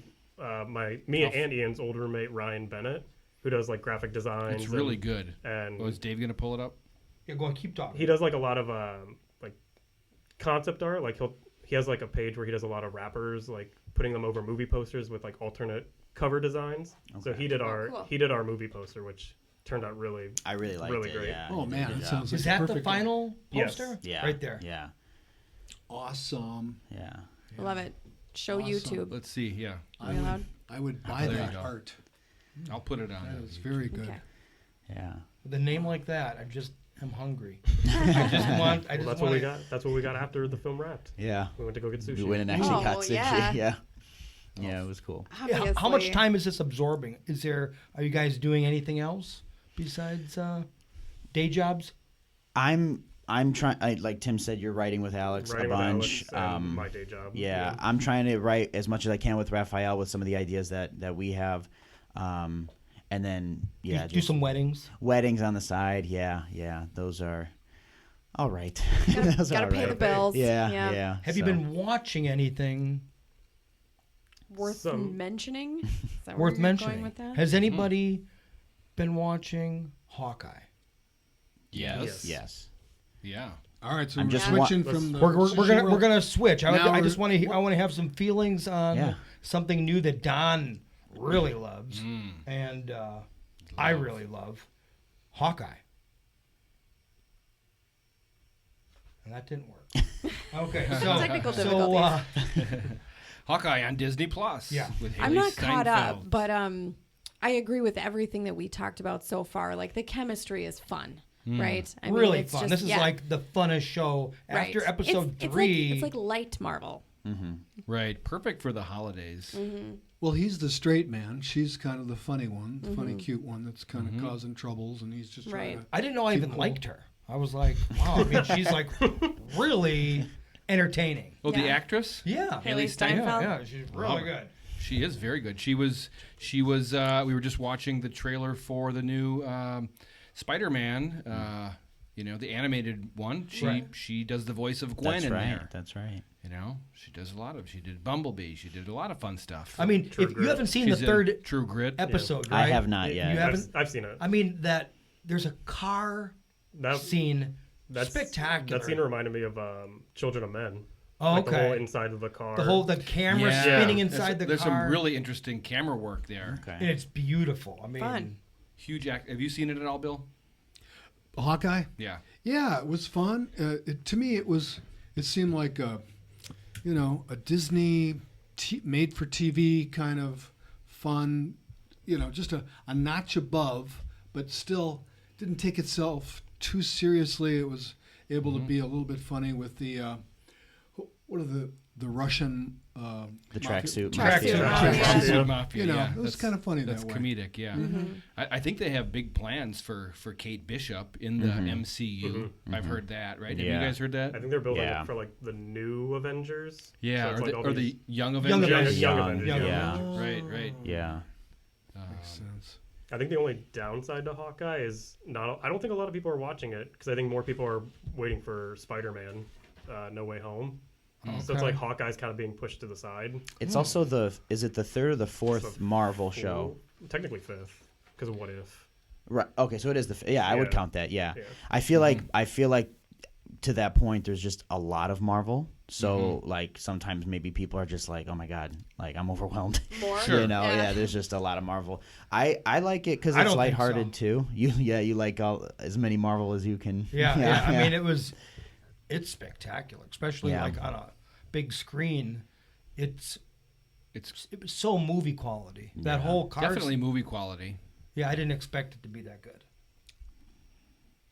me and Ian's old roommate Ryan Bennett, who does like graphic designs. It's really good. And Was Dave going to pull it up? Yeah, go on, keep talking. he does like a lot of like concept art. Like he has like a page where he does a lot of rappers, like putting them over movie posters with like alternate cover designs. So Okay. he did our cool. movie poster, which turned out really. I really liked Really it. great. Yeah. Oh you did a man, good that job. sounds like Is that the perfect. final Yes. poster? Yeah. Right there. Yeah. Awesome. Yeah. Love it. Show Awesome. YouTube. Let's see. Yeah. Are we allowed? I would buy There you that go. art. I'll put it on. That is very good. Okay. Yeah. With a name like that, I'm hungry. I just want. I Well, just that's want. what we got. That's what we got after the film wrapped. Yeah. We went to go get sushi. We went and actually Oh, got well, sushi. yeah. Yeah. Yeah, it was cool. Yeah, how much Obviously. time is this absorbing? Are you guys doing anything else besides day jobs? I'm trying. Like Tim said, you're writing with Alex Writing a with bunch. Alex and my day job. Yeah, I'm trying to write as much as I can with Raphael with some of the ideas that we have, and then Do just some weddings. weddings on the side. Yeah, those are all right. Those Gotta are pay all the right. bills. Yeah. Have you so- been watching anything Worth Some- mentioning? Is that where worth you're mentioning? Going with that? Has anybody been watching Hawkeye? Yes. Yes. Yeah. All right, so I'm we're just switching wa- from the. We're sushi gonna roll. switch. Now I we're- just want to have some feelings on Yeah. something new that Don really loves, Mm. and I really love Hawkeye. And that didn't work. Okay, so Technical so difficulties. Hawkeye on Disney Plus. Yeah. With I'm Haley not caught up, Steinfeld. but I agree with everything that we talked about so far. Like the chemistry is fun, right? I mean, really it's fun. just- This is yeah, like the funnest show right. after episode It's 3. It's like light Marvel. Right. Perfect for the holidays. Well, he's the straight man. She's kind of the funny one, the Mm-hmm. funny, cute one that's kind of causing troubles, and he's just trying Right. to. I didn't know I Keep even cool. liked her. I was like, wow. I mean, she's like really entertaining. Oh, the Yeah. actress? Yeah. Haley Steinfeld? Yeah, she's really Love her. good. She is very good. She was. We were just watching the trailer for the new Spider-Man. You know, the animated one, Right. she does the voice of Gwen That's in right. there. That's right. You know, she did Bumblebee. She did a lot of fun stuff. I mean, True if you Grit. haven't seen She's the in third True Grit. episode, I right? have not You yet. haven't. I've seen it. I mean, that there's a car That scene. Spectacular. That scene reminded me of Children of Men. Oh, Like the whole okay. inside of the car. The camera Yeah. spinning There's- inside the There's car. some really interesting camera work there. Okay. and it's beautiful. I mean, Fun. Huge act. Have you seen it at all, Bill? Hawkeye. Yeah. Yeah, it was fun. To me, it seemed like a Disney made-for-TV kind of fun, just a notch above, but still didn't take itself too seriously. It was able to be a little bit funny with the what are the Russian The tracksuit. Tracksuit Tracksuit. mafia. Mafia, You know, yeah. it was That's- kind of funny That's that way. comedic, yeah. I think they have big plans for Kate Bishop in the MCU. I've heard that, right? Have Yeah. you guys heard that? I think they're building Yeah. it for like the new Avengers. Yeah, So it's or, like the, all or these- the Young Young Avengers. Avengers. Young Young, Avengers. Young yeah. Avengers. Right. Yeah. Makes sense. I think the only downside to Hawkeye is not. I don't think a lot of people are watching it because I think more people are waiting for Spider-Man, No Way Home. So it's like Hawkeye's kind of being pushed to the side. It's also is it the third or the fourth It's the Marvel show? Technically fifth, because of What If. Right. Okay. So it is I would Yeah. count that. Yeah. Yeah. I feel like to that point, there's just a lot of Marvel. So like sometimes maybe people are just like, oh my god, like I'm overwhelmed. More. Sure. You know, Yeah. yeah. There's just a lot of Marvel. I like it because I it's don't think lighthearted so. too. You like as many Marvel as you can. Yeah. I mean, it's spectacular, especially Yeah. like on a big screen. It was so movie quality. That Yeah. whole car. Definitely movie quality, Yeah, I didn't expect it to be that good.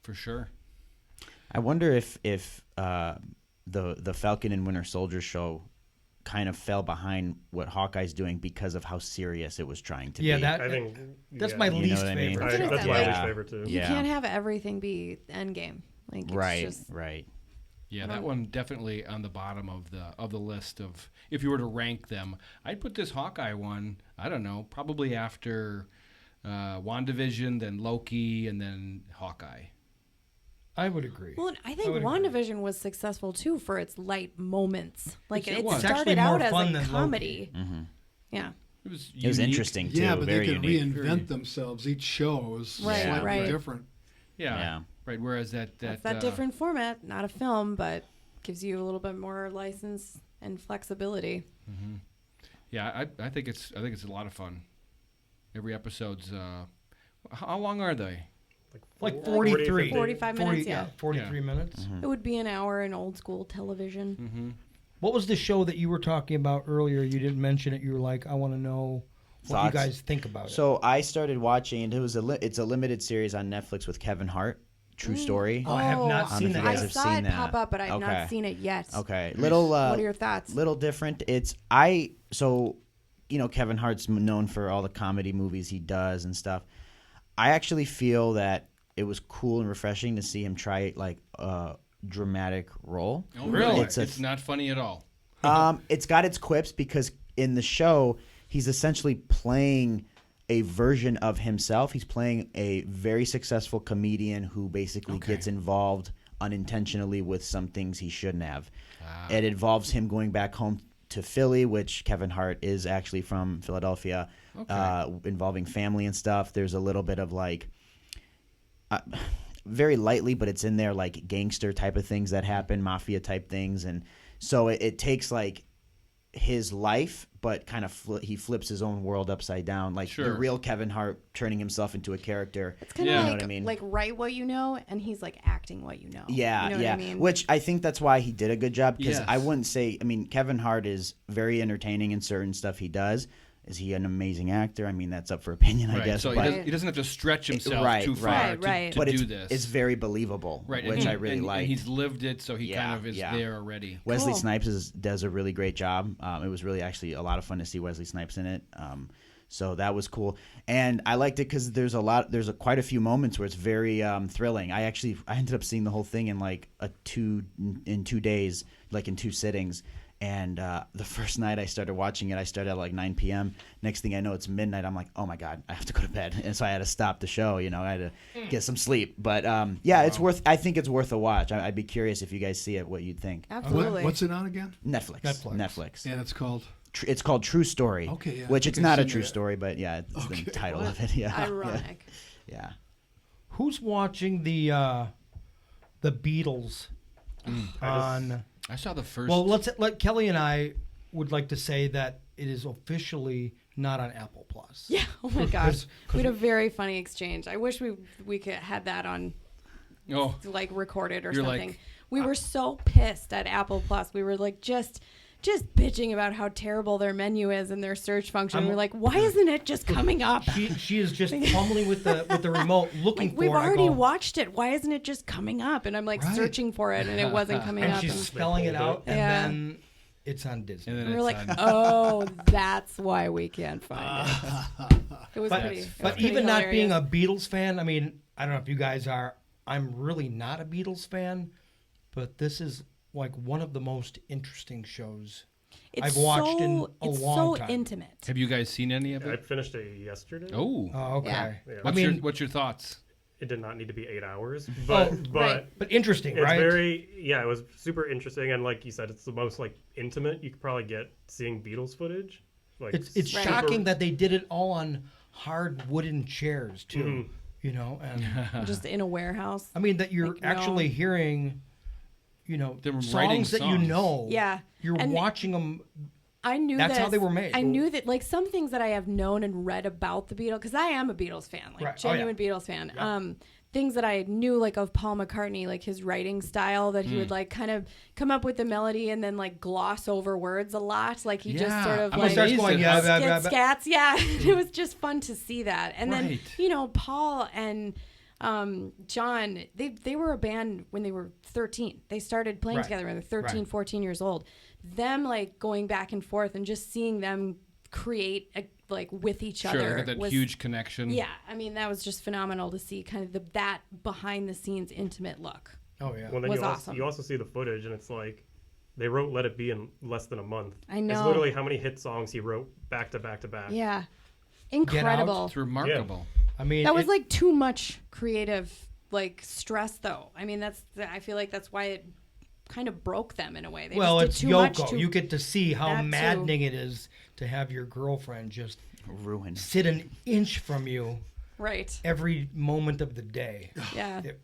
for sure. I wonder if the Falcon and Winter Soldier show kind of fell behind what Hawkeye's doing because of how serious it was trying to Yeah, be. that I think that's yeah. my You know least what I mean? favorite. That's what That's I my said. least Yeah. favorite too. You Yeah. can't have everything be Endgame. Like it's Right. just, Right. Yeah, that one definitely on the bottom of the list of if you were to rank them. I'd put this Hawkeye one, I don't know, probably after WandaVision, then Loki, and then Hawkeye. I would agree. Well, I think would agree. WandaVision was successful too for its light moments. Like It it was. It's actually started out more as fun a than Loki. comedy. Yeah. It was It was unique. interesting too. Yeah, but very they could unique. reinvent themselves. Each show was Right, slightly right. different. Yeah, Yeah. right. Whereas that That's that different format, not a film, but gives you a little bit more license and flexibility. Yeah, I think it's a lot of fun. Every episode's how long are they? Like 40, 43. 50. 45 minutes, yeah. 43 minutes. It would be an hour in old school television. What was the show that you were talking about earlier? You didn't mention it. You were like, I want to know what Thoughts? you guys think about it. So I started watching, and it's a limited series on Netflix with Kevin Hart. True story. Oh, I have not I don't seen know if that. you guys I have saw seen it that. pop up, but I've Okay. not seen it yet. Okay, little. What are your thoughts? Little different. Kevin Hart's known for all the comedy movies he does and stuff. I actually feel that it was cool and refreshing to see him try like a dramatic role. Oh, really? It's It's not funny at all. It's got its quips because in the show he's essentially playing a version of himself. He's playing a very successful comedian who basically gets involved unintentionally with some things he shouldn't have. It involves him going back home to Philly, which Kevin Hart is actually from Philadelphia, involving family and stuff. There's a little bit of like very lightly, but it's in there like gangster type of things that happen, mafia type things. And so it takes like his life, but kind of he flips his own world upside down, like the Sure. real Kevin Hart turning himself into a character. It's kind of Yeah. like, You know what I mean? like write what you know, and he's like acting what you know. Yeah, you know yeah. What I mean? Which I think that's why he did a good job, because Yes. I wouldn't say. I mean, Kevin Hart is very entertaining in certain stuff he does. Is he an amazing actor? I mean, that's up for opinion, I Right. guess. So but he doesn't have to stretch himself Right, too far right. Right. to but do it's, this. it's very believable, right, which and I really and, like. And he's lived it, so he Yeah, kind of is yeah. there already. Wesley Cool. Snipes does a really great job. It was really actually a lot of fun to see Wesley Snipes in it. So that was cool, and I liked it because there's quite a few moments where it's very thrilling. I ended up seeing the whole thing in like 2 days, like in 2 sittings, And the first night I started watching it, I started at like 9 p.m. Next thing I know, it's midnight. I'm like, oh my God, I have to go to bed. And so I had to stop the show. I had to get some sleep. But I think it's worth a watch. I'd be curious if you guys see it, what you'd think. Absolutely. What's it on again? Netflix. And it's called? It's called True Story. Okay, yeah. Which I it's think not I've a seen true that. story, but yeah, it's the title of it. Yeah. Ironic. Yeah. Who's watching the Beatles on? I saw the first. Well, let Kelly and I would like to say that it is officially not on Apple Plus. Yeah. Oh my gosh. We had a very funny exchange. I wish we could had that on like recorded or You're something. like, We were so pissed at Apple Plus. We were like just bitching about how terrible their menu is and their search function. We're like, why isn't it just coming up? She is just fumbling with the remote, looking Like, for we've it. I already go, watched it. Why isn't it just coming up? And I'm like searching for it, and it wasn't coming and up. she's And spelling it out, and Yeah. then it's on Disney. and then we're it's like, on- oh, that's why we can't find it. It was pretty. It was But pretty even not being hilarious. a Beatles fan, I mean, I don't know if you guys are. I'm really not a Beatles fan, but this is like one of the most interesting shows I've watched in a it's long so time. intimate. Have you guys seen any of I it? finished it yesterday. Oh. Oh, okay. Yeah. Yeah. I mean, What's your thoughts? It did not need to be 8 hours, but right. but interesting, it's right? it was super interesting, and like you said, it's the most like intimate you could probably get seeing Beatles footage. Like It's Right. shocking that they did it all on hard wooden chairs too. Mhm. You know, and Just in a warehouse. I mean that you're Like, no. actually hearing, They were writing songs that you songs. know. Yeah. You're And watching them. I knew That's how they were made. I knew that, like, some things that I have known and read about the Beatles, because I am a Beatles fan, like, Right. Oh, yeah. genuine Beatles fan. Yeah. Things that I knew, like, of Paul McCartney, like his writing style, that he would like kind of come up with the melody and then like gloss over words a lot, like he just Yeah, sort of I'm like starts going, yeah, blah, blah, blah. scats. Yeah, it was just fun to see that. And Right. then Paul and John, they were a band when they were 13. They started playing Right. together when they were 13, Right. 14 years old. Them like going back and forth and just seeing them create like with each Sure, other they got that was huge connection. yeah. I mean, that was just phenomenal to see kind of that behind the scenes intimate look. Oh yeah. well, then was you awesome. also see the footage, and it's like they wrote "Let It Be" in less than a month. I know. It's literally how many hit songs he wrote back to back to back. Yeah, incredible. It's remarkable. I mean, That was like too much creative like stress, though. I mean, I feel like that's why it kind of broke them in a way. They well, just it's did too much Yoko. too- You get to see how that too. maddening it is to have your girlfriend just Ruined. sit an inch from you right. every moment of the day. Yeah. It-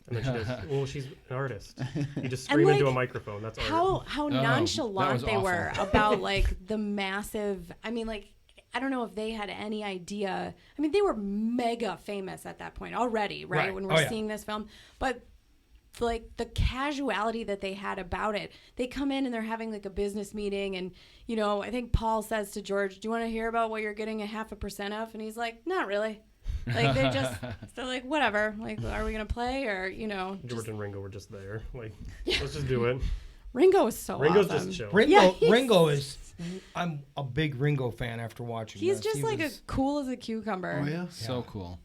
And then she goes, "Well, she's an artist. You just And, scream into like, a microphone. That's art." How that nonchalant was they were awful. about like the massive. I mean, like, I don't know if they had any idea. I mean, they were mega famous at that point already, right? Right. When Oh, we're yeah. seeing this film, but like the casuality that they had about it. They come in and they're having like a business meeting, and I think Paul says to George, "Do you want to hear about what you're getting 0.5% of?" And he's like, "Not really." Like they're like, whatever. Like, are we gonna play or George and Ringo were just there. Like, let's just do it. Ringo is so Ringo's awesome. just chill. Ringo is. I'm a big Ringo fan after watching. He's this. just He like was- a cool as a cucumber. Oh yeah. So cool.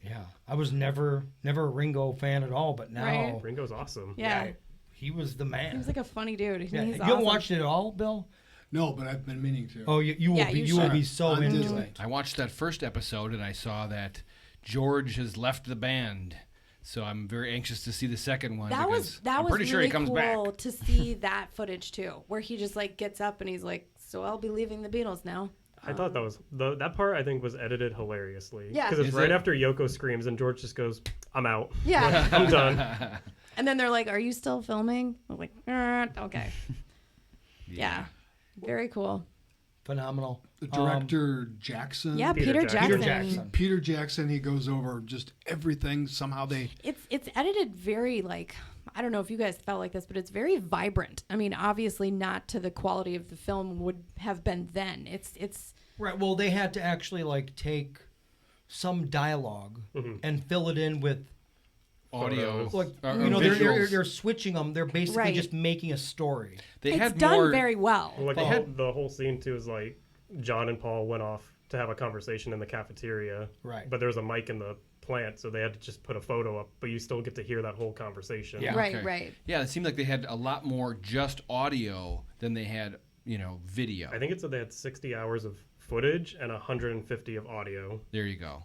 Yeah, I was never a Ringo fan at all, but now Right. Ringo's awesome. Yeah. he was the man. He was like a funny dude. Yeah, He's you awesome. haven't watched it at all, Bill? No, but I've been meaning to. Oh, you will Yeah, be. you You will should. be so On into Disney. it. I watched that first episode and I saw that George has left the band. So I'm very anxious to see the second one. That because was I'm pretty really sure he comes cool back. to see that footage too, where he just like gets up and he's like, "So I'll be leaving the Beatles now." I thought that was that part. I think was edited hilariously. Yeah. because it's Is right it? after Yoko screams and George just goes, "I'm out. Yeah. I'm done." And then they're like, "Are you still filming?" I'm like, "Okay." Yeah. Very cool. Phenomenal. The director Jackson. Yeah, Peter Peter Jackson. Jackson. Peter Jackson. Peter Jackson. He goes over just everything. Somehow they. It's edited very like, I don't know if you guys felt like this, but it's very vibrant. I mean, obviously not to the quality of the film would have been then. It's Right. Well, they had to actually like take some dialogue and fill it in with Audio. like or they're visuals. switching them. They're basically Right. just making a story. They it's had done more. very well. Well, like They had- the whole scene too is like John and Paul went off to have a conversation in the cafeteria. Right. But there was a mic in the plant, so they had to just put a photo up, but you still get to hear that whole conversation. Yeah. Right, Okay. right. Yeah, it seemed like they had a lot more just audio than they had, video. I think it said they had 60 hours of footage and 150 of audio. There you go.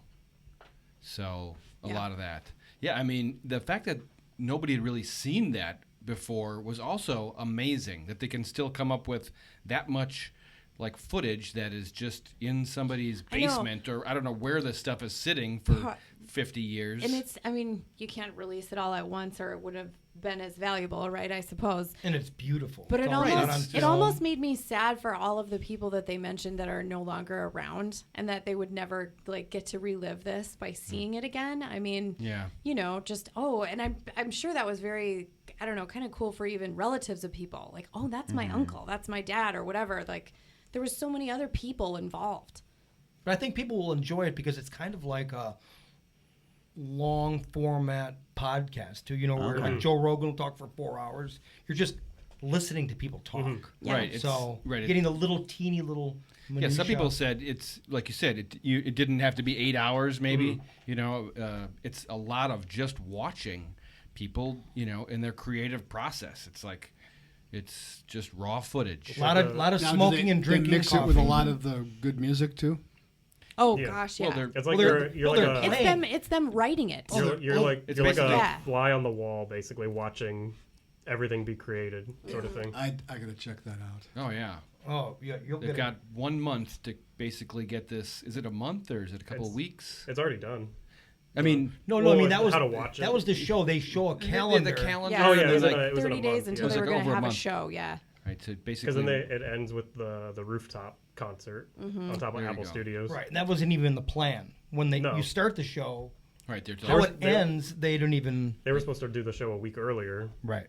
So a Yeah. lot of that. Yeah, I mean, the fact that nobody had really seen that before was also amazing. That they can still come up with that much like footage that is just in somebody's I know. basement, or I don't know where this stuff is sitting for Pro- 50 years. And you can't release it all at once, or it would have been as valuable, right? I suppose. And it's beautiful. But It's it all done on almost film. made me sad for all of the people that they mentioned that are no longer around, and that they would never like get to relive this by seeing it again. I mean, Yeah. and I'm sure that was very, I don't know, kind of cool for even relatives of people. Like, oh, that's my uncle, that's my dad, or whatever. Like, there was so many other people involved. But I think people will enjoy it because it's kind of like a long format podcast too. Where like Joe Rogan will talk for 4 hours. You're just listening to people talk. Yeah. Right. It's, So right. getting the little teeny little. Yeah, some minutia. people said it's like you said. It didn't have to be 8 hours, maybe. It's a lot of just watching people, in their creative process. It's like it's just raw footage. A lot of Now, do smoking they, and drinking. They mix coffee. it with a lot of the good music too. Oh Yeah. gosh, Well, yeah. they're It's like Well, they're- you're well, like they're a It's them writing it. you're like it's you're like a basically- Yeah. fly on the wall, basically watching everything be created, sort of thing. I gotta check that out. Oh yeah. Oh yeah, you'll They've get got 1 month to basically get this. Is it a month or is it a couple of It's- weeks? It's already done. I mean, No, Well, I mean that was how to watch that it. was the show. They show a calendar. The calendar. Yeah. Oh yeah, and it was, then, in a, it was in a 30 days month, until was they like were going over to a have a month. show. Yeah. right. So Because basically, then it ends with the rooftop concert on top of There you Apple go. Studios. Right, and that wasn't even the plan. When No. you start the show, right. They're how telling, it ends, they don't even. They were supposed to do the show a week earlier. Right.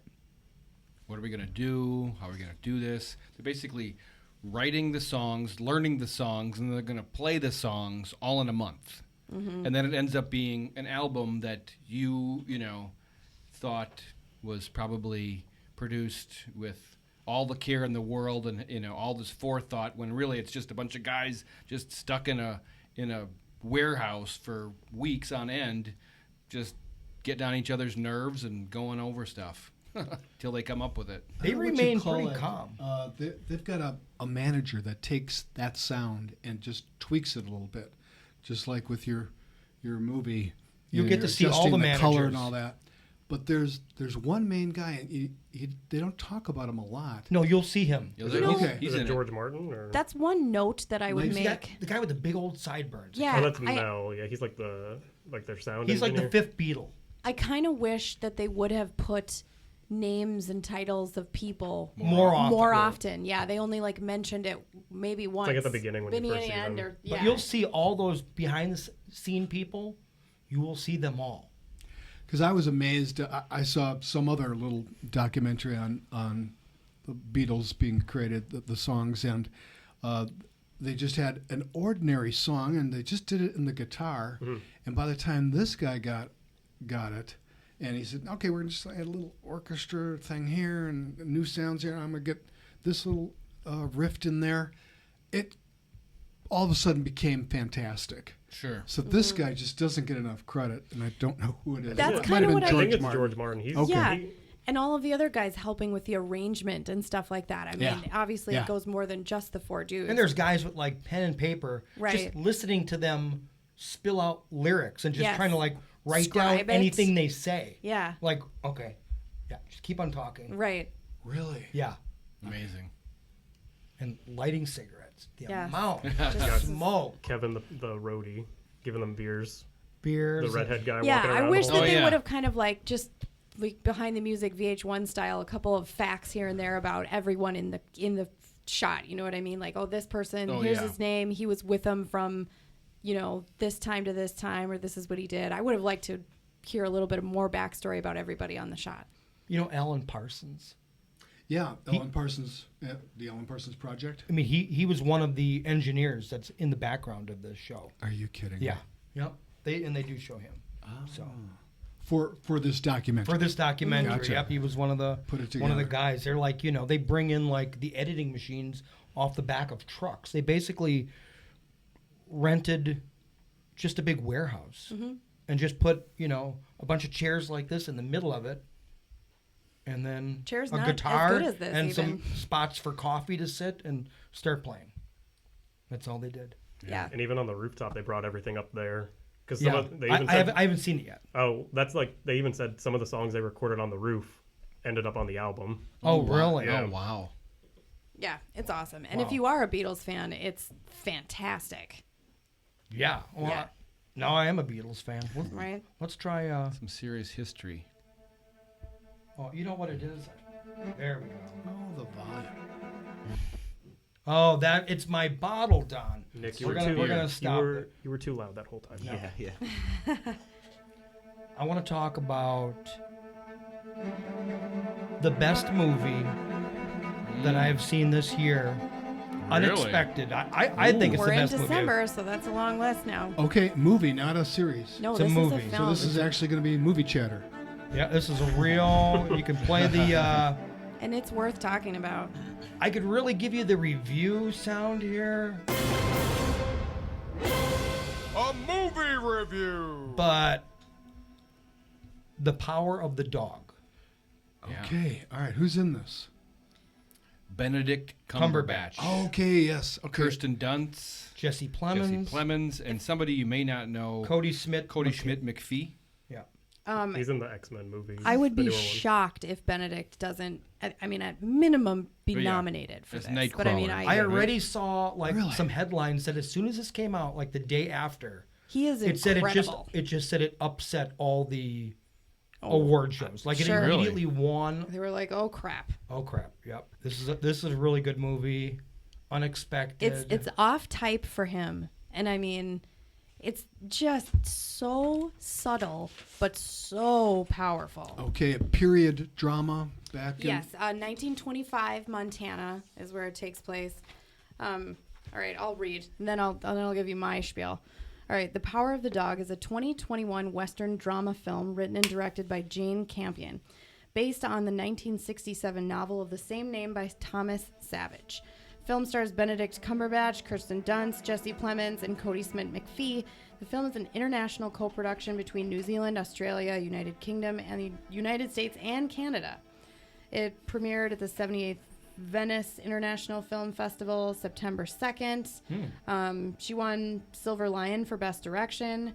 what are we gonna do? How are we gonna do this? They're basically writing the songs, learning the songs, and they're gonna play the songs all in a month. And then it ends up being an album that you thought was probably produced with all the care in the world and all this forethought, when really it's just a bunch of guys just stuck in a warehouse for weeks on end, just getting on each other's nerves and going over stuff till they come up with it. I They don't know what you remain call pretty it. calm. They've got a manager that takes that sound and just tweaks it a little bit, just like with your movie. You get to you're see all adjusting the color managers. and all that. But there's one main guy, and they don't talk about him a lot. No, you'll see him. Yeah, Is he's- it, Okay. he's is in it it. George Martin or? That's one note that I would He's make. got the guy with the big old sideburns. Yeah. Oh, that's I- Mel. Yeah, he's like their sound. He's like the engineer. fifth Beatle. I kind of wish that they would have put names and titles of people More often. more often. Yeah, they only like mentioned it maybe once. like at the beginning when you Beginning first see and them. Or, But yeah. you'll see all those behind the scene people. You will see them all. Because I was amazed. I saw some other little documentary on the Beatles being created, the songs, and they just had an ordinary song, and they just did it in the guitar. And by the time this guy got it, and he said, "Okay, we're gonna just add a little orchestra thing here and new sounds here. I'm gonna get this little riff in there." It all of a sudden became fantastic. Sure. So this guy just doesn't get enough credit, and I don't know who it is. That's It kinda might have been what I- I think George it's Martin. George Martin. He's Okay. Yeah. he- And all of the other guys helping with the arrangement and stuff like that. I mean, Yeah. obviously Yeah. it goes more than just the four dudes. And there's guys with like pen and paper, Right. just listening to them spill out lyrics and just Yes. trying to like write Scribe down it. anything they say. Yeah. Like, okay, yeah, just keep on talking. Right. Really? Yeah, Amazing. and lighting cigarettes. The Yes. amount Just- of smoke, Kevin the roadie giving them beers. beers. The redhead guy Yeah, walking around. I wish the that whole- Oh, they yeah. would have kind of like just like behind the music VH1 style, a couple of facts here and there about everyone in the shot. You know what I mean? Like, oh, this person, Oh, here's yeah. his name. He was with them from, this time to this time, or this is what he did. I would have liked to hear a little bit more backstory about everybody on the shot. You know, Alan Parsons. Yeah, Ellen Parsons, the Ellen Parsons Project. I mean, he was one of the engineers that's in the background of the show. Are you kidding? Yeah, yep. They do show him. So For this documentary. for this documentary, Gotcha. yep, he was one of the Put it one of the together. guys. They're like, they bring in like the editing machines off the back of trucks. They basically rented just a big warehouse and just put, a bunch of chairs like this in the middle of it. And then Chairs a not guitar as good as this, and even. some spots for coffee to sit and start playing. That's all they did. Yeah. And even on the rooftop, they brought everything up there. Because Yeah, they even said, I haven't seen it yet. oh, that's like, they even said some of the songs they recorded on the roof ended up on the album. Oh, really? Yeah. Oh, wow. Yeah, it's awesome. And Wow. if you are a Beatles fan, it's fantastic, Yeah. Well, Yeah. now I am a Beatles fan. right? Let's try. Some serious history. Oh, you know what it is? There we go. Oh, the volume. Oh, it's my bottle, Don. Nick, We're gonna stop it. You were too loud that whole time. Yeah. I want to talk about the best movie that I have seen this year. Really? Unexpected. I think it's We're the in best December, so that's a long list now. Okay, movie, not a series. No, It's a this movie. is a So film. So this is actually going to be movie chatter. movie. Yeah, this is a real. You can play the. and it's worth talking about. I could really give you the review sound here, A movie review. but The Power of the Dog. Yeah. Okay, all right. Who's in this? Benedict Cumberbatch. Okay, yes. Okay. Kirsten Dunst. Jesse Jesse Plemons, Plemons. And somebody you may not know. Cody Smith, Schmidt McPhee. Yeah, He's in the X-Men movies. I would the be newer ones. shocked if Benedict doesn't, I mean, at minimum, be Oh, yeah. nominated for As this. But I mean, Nightcrawler. I already saw Really? some headlines that as soon as this came out, like the day after, he is it said incredible. it just said it upset all the award shows. Like it Sure. Really? immediately won. They were like, oh crap. Oh crap! Yep, this is a really good movie. Unexpected. It's off type for him. And I mean, it's just so subtle, but so powerful. Okay, a period drama back in. Yes, 1925 Montana is where it takes place. All right, I'll read, and then I'll give you my spiel. All right, The Power of the Dog is a 2021 Western drama film written and directed by Jane Campion, based on the 1967 novel of the same name by Thomas Savage. Film stars Benedict Cumberbatch, Kirsten Dunst, Jesse Plemons, and Cody Smith McPhee. The film is an international co-production between New Zealand, Australia, United Kingdom, and the United States and Canada. It premiered at the 78th Venice International Film Festival September 2nd. She won Silver Lion for Best Direction.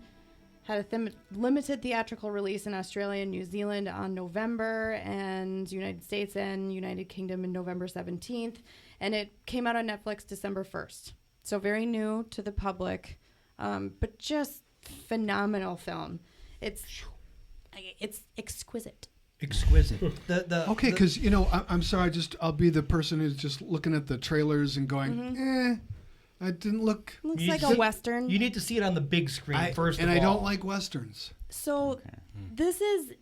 Had a limited theatrical release in Australia and New Zealand on November, and United States and United Kingdom in November 17th. And it came out on Netflix December 1st. So very new to the public, but just phenomenal film. It's exquisite. exquisite. Okay, because I'm sorry. I'll be the person who's just looking at the trailers and going, I didn't look. Looks You like a see- Western. You need to see it on the big screen first. And of I all. don't like westerns. So this is,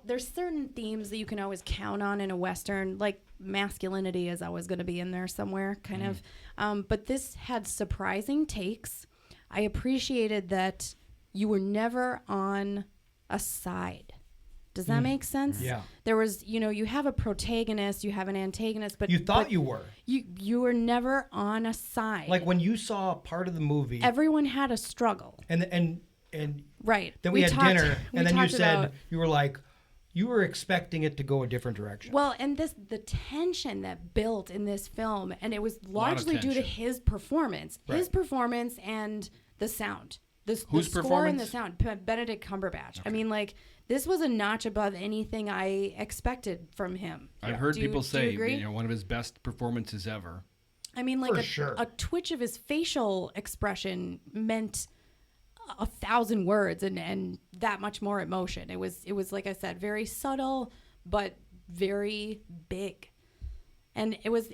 there's certain themes that you can always count on in a Western, like masculinity is always going to be in there somewhere, kind of. But this had surprising takes. I appreciated that you were never on a side. Does that make sense? Yeah. There was, you have a protagonist, you have an antagonist, but You thought but you were. you were never on a side. Like when you saw part of the movie, everyone had a struggle. and Right. then we had talked- dinner, we and then you talked said about- you were like, you were expecting it to go a different direction. Well, and the tension that built in this film, and it was largely due to tension. his performance, Right. and the sound, the Whose score and the performance? sound. Benedict Cumberbatch. I mean, like this was a notch above anything I expected from him. I've heard Do you- people do you say, agree? one of his best performances ever. I mean, like For sure. a twitch of his facial expression meant 1,000 words and that much more emotion. It was like I said, very subtle but very big. And it was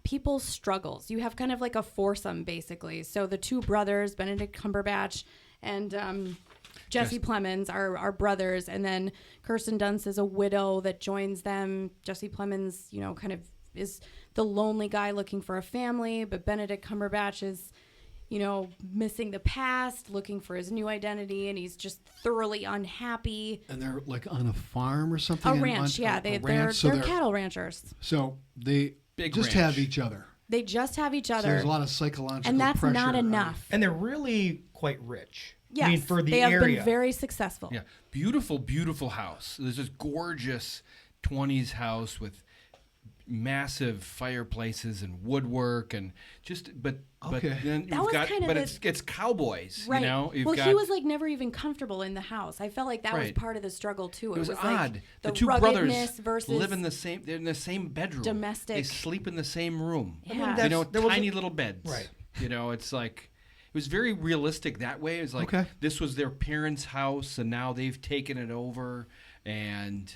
people's struggles. You have kind of like a foursome basically. So the two brothers, Benedict Cumberbatch and Jesse Plemons are brothers, and then Kirsten Dunst is a widow that joins them. Jesse Plemons, kind of is the lonely guy looking for a family, but Benedict Cumberbatch is, missing the past, looking for his new identity, and he's just thoroughly unhappy. And they're like on a farm or something. A in ranch, yeah. a They're ranch, so cattle ranchers. So they Big just ranch. have each other. They just have each So other. there's a lot of psychological And that's pressure not on- enough. And they're really quite rich. Yes, I mean, for the they have area. been very successful. Yeah, beautiful, beautiful house. There's this gorgeous 20s house with massive fireplaces and woodwork and but Okay. then That you've was got kind of but the- it's cowboys, Right. you know. You've Well, got, he was like never even comfortable in the house. I felt like that was Right. part of the struggle too. it was like odd. the The two brothers ruggedness versus live in the same. They're in the same bedroom. domestic- They sleep in the same room. Yeah. You know, there was tiny a- little beds. Right. You know, it's like it was very realistic that way. It was like Okay. this was their parents' house, and now they've taken it over, and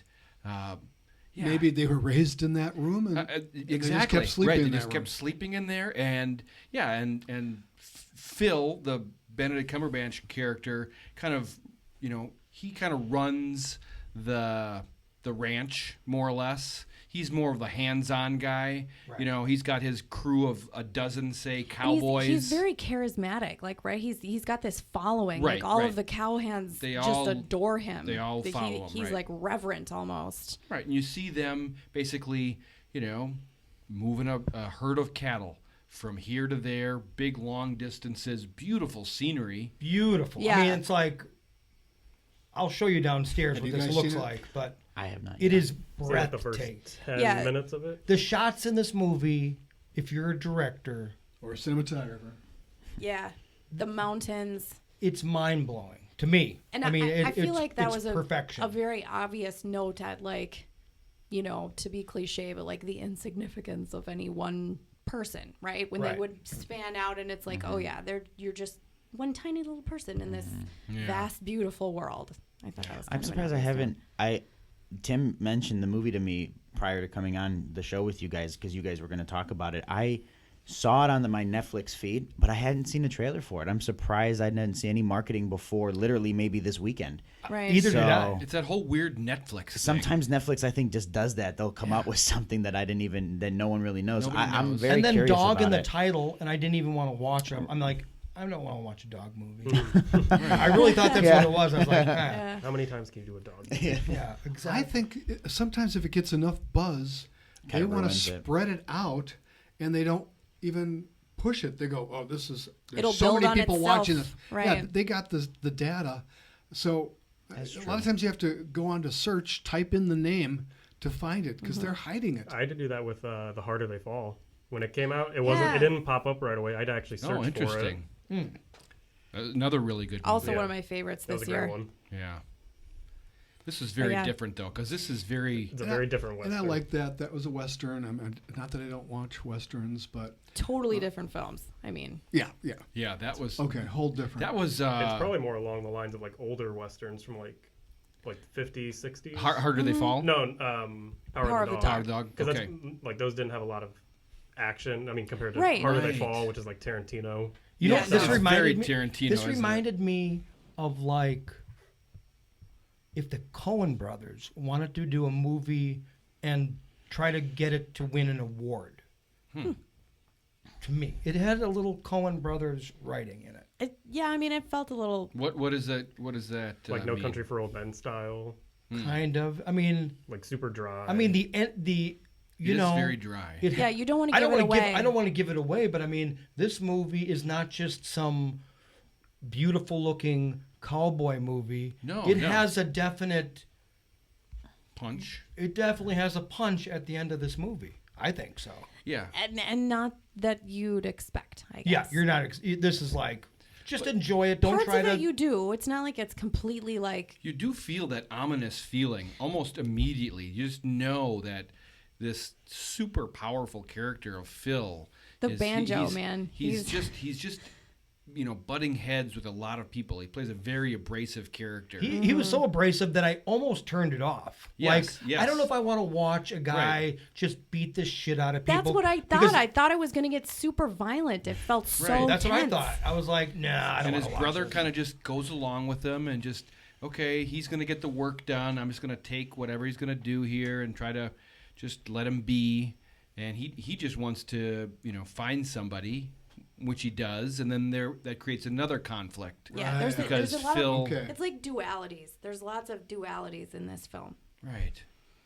yeah. Maybe they were raised in that room and, Exactly. they just kept sleeping right. in They that just room. kept sleeping in there, and yeah, and Phil, the Benedict Cumberbatch character, kind of, you know, he kind of runs the ranch more or less. He's more of the hands-on guy. Right. You know, he's got his crew of a dozen, say, and cowboys. He's very charismatic, like right. He's got this following. Right, like all right. of the cowhands They just all- adore him. they all Like, follow him, He's right. like reverent almost. Right, and you see them basically, you know, moving a herd of cattle from here to there, big long distances, beautiful scenery. Beautiful. Yeah. I mean, it's like, I'll show you downstairs Have what you this guys looks seen it? like, but I have not. it yet. is See like the first breathtaking. 10 Yeah. minutes of it. The shots in this movie, if you're a director, or a cinematographer. Yeah, the mountains. it's mind blowing to me. And I mean, I feel it's, like that it's was perfection. a very obvious note at like, you know, to be cliche, but like the insignificance of any one person, right? When Right. they would span out, and it's like, oh yeah, you're just one tiny little person in this Yeah. vast, beautiful world. I thought that was. I'm kind of an surprised I obvious haven't. Tim mentioned the movie to me prior to coming on the show with you guys because you guys were going to talk about it. I saw it on my Netflix feed, but I hadn't seen a trailer for it. I'm surprised I didn't see any marketing before. Literally, maybe this weekend. note. Right. Either did I. So- It's that whole weird Netflix thing. Sometimes Netflix, I think, just does that. They'll come out with something that that no one really knows. Nobody I'm knows. very And then curious dog in about the it. title, and I didn't even want to watch it. I'm like, I don't want to watch a dog movie. I really thought that's Yeah. what it was. I was like, Yeah. How many times can you do a dog? yeah, exactly. I think sometimes if it gets enough buzz, they Kinda want to ruins it. spread it out, and they don't even push it. They go, "Oh, there's It'll so build many on people itself, watching this." Yeah, right. they got the data, so That's a lot true. of times you have to go on to search, type in the name to find it because they're hiding it. I had to do that with The Harder They Fall. When it came out, it wasn't. Yeah. It didn't pop up right away. I'd actually search Oh, interesting. Another really good movie. Also Yeah. one of my favorites for it. That was this a great year. one. Yeah. This is very yeah. different, though, because this is very... It's a And very I- different Western. And I like that. That was a Western. Not that I don't watch Westerns, but Totally different films. I mean, yeah. Yeah, that was... Okay, whole different. That was... It's probably more along the lines of like older Westerns from like 50s, 60s. Harder They Fall? No, Power of the Dog. Power of the Dog, Because okay. that's like those didn't have a lot of action. I mean, compared to Right. Harder They Right. Fall, which is like Tarantino. You know, Yes. this It's reminded very me. Tarantino, This isn't it? reminded me of like if the Coen brothers wanted to do a movie and try to get it to win an award. To me, it had a little Coen brothers writing in it. yeah, I mean, it felt a little. What is that? What is that? Like No mean? Country for Old Men style. Kind of. I mean, Like super dry. the It you is know very dry. it- Yeah, you don't want to I give don't it want to away. give. I don't want to give it away, but I mean, this movie is not just some beautiful looking cowboy movie. No, it no. has a definite. Punch. It definitely has a punch at the end of this movie. I think so. Yeah. and not that you'd expect. I guess. Yeah, you're not. This is like, just enjoy it. Don't Parts try of to. it you do. It's not like it's completely like. You do feel that ominous feeling almost immediately. You just know that this super powerful character of Phil. The is, banjo, he's, man. He's just butting heads with a lot of people. He plays a very abrasive character. He was so abrasive that I almost turned it off. Yes, like, yes. I don't know if I want to watch a guy Right. just beat the shit out of people. That's what I thought. because- I thought it was going to get super violent. It felt so Right. That's what I tense. thought. I was like, nah, I don't And want his to watch brother this. kind of just goes along with him and just, okay, he's going to get the work done. I'm just going to take whatever he's going to do here and try to just let him be. And he just wants to, find somebody, which he does, and then that creates another conflict. Yeah, Right. there's Because a lot Phil, of. Okay. It's like dualities. There's lots of dualities in this film. right?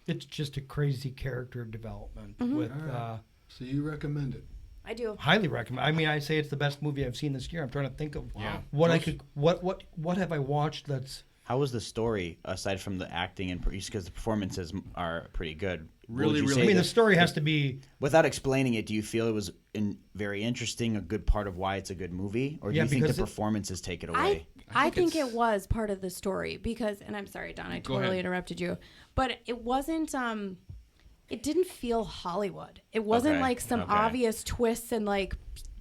It's just a crazy character development Mm-hmm. with. All right. So you recommend it? I do. Highly recommend. I mean, I say it's the best movie I've seen this year. I'm trying to think of what I could. What have I watched that's. How was the story aside from the acting and because the performances are pretty good? Really. I mean, the story has to be. Without explaining it, do you feel it was very interesting, a good part of why it's a good movie, or do you think the performances take it away? I think it was part of the story because, and I'm sorry, Don, I totally interrupted you, but it wasn't. It didn't feel Hollywood. It wasn't like some obvious twists and like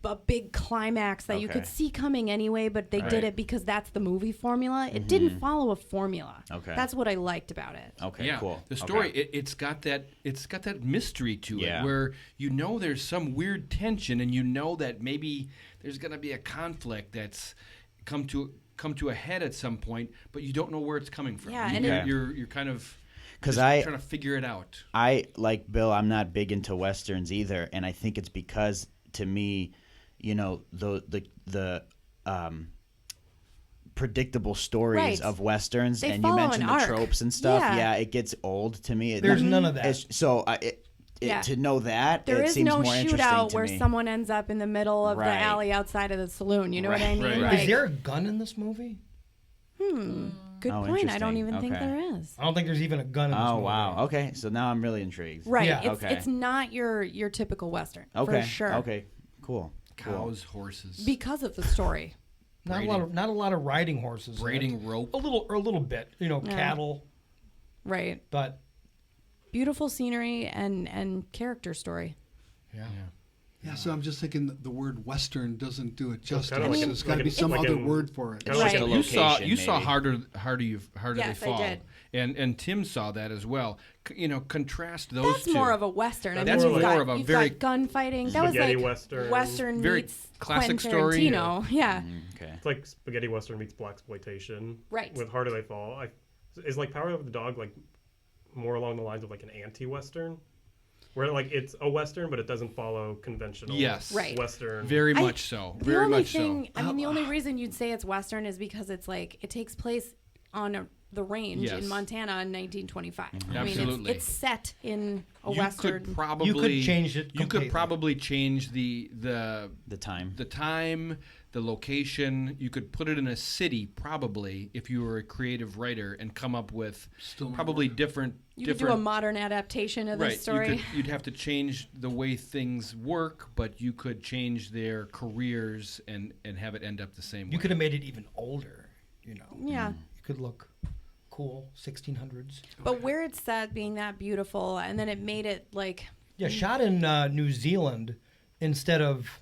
a big climax that you could see coming anyway, but they did it because that's the movie formula. It didn't follow a formula. Okay. That's what I liked about it. Okay, yeah, cool. The story, it's got that mystery to it where there's some weird tension and that maybe there's going to be a conflict that's come to a head at some point, but you don't know where it's coming from. Yeah, and you're kind of trying to figure it out. I like Bill. I'm not big into westerns either, and I think it's because to me, the predictable stories of westerns, they and you mentioned the tropes and stuff. Yeah, it gets old to me. There's none of that. To know that there it is seems no more interesting shootout to where me. someone ends up in the middle of the alley outside of the saloon. You know what I mean? Right. Like, Is there a gun in this movie? Good point. I don't even think there is. I don't think there's even a gun in this movie. Oh wow. Okay, so now I'm really intrigued. Right. Yeah. It's not your typical western. Okay. For sure. Okay. Cool. Cows, horses, Because of the story. Not a lot of riding horses. braiding rope. A little bit. Cattle. Right. But Beautiful scenery and character story. Yeah, so I'm just thinking the word Western doesn't do it justice. kinda like There's got to be some other word for it. Kinda like a You saw location, harder Yes, they fall, I did. and Tim saw that as well. Contrast those That's two. more of a western. That's you've more of a you've very got gunfighting. That was spaghetti like western. Very meets classic Quentin story. Tarantino. Yeah. Okay. It's like spaghetti western meets blaxploitation. Right. With Harder They Fall. Is like Power of the Dog like more along the lines of like an anti-western, where like it's a western but it doesn't follow conventional Right. western. Very much so. The Very only much thing, so. I mean, the only reason you'd say it's western is because it's like it takes place on the range in Montana in 1925. I mean, Absolutely. it's set in a You western. could probably You could change it You could completely. probably change the time. the time, the location. You could put it in a city probably if you were a creative writer and come up with Still not probably working. different. You could do a modern adaptation of this story. You'd have to change the way things work, but you could change their careers and have it end up the same way. you could have made it even older. Yeah. You could look cool, 1600s. But where it's set being that beautiful, and then it made it like. Yeah, shot in New Zealand instead of.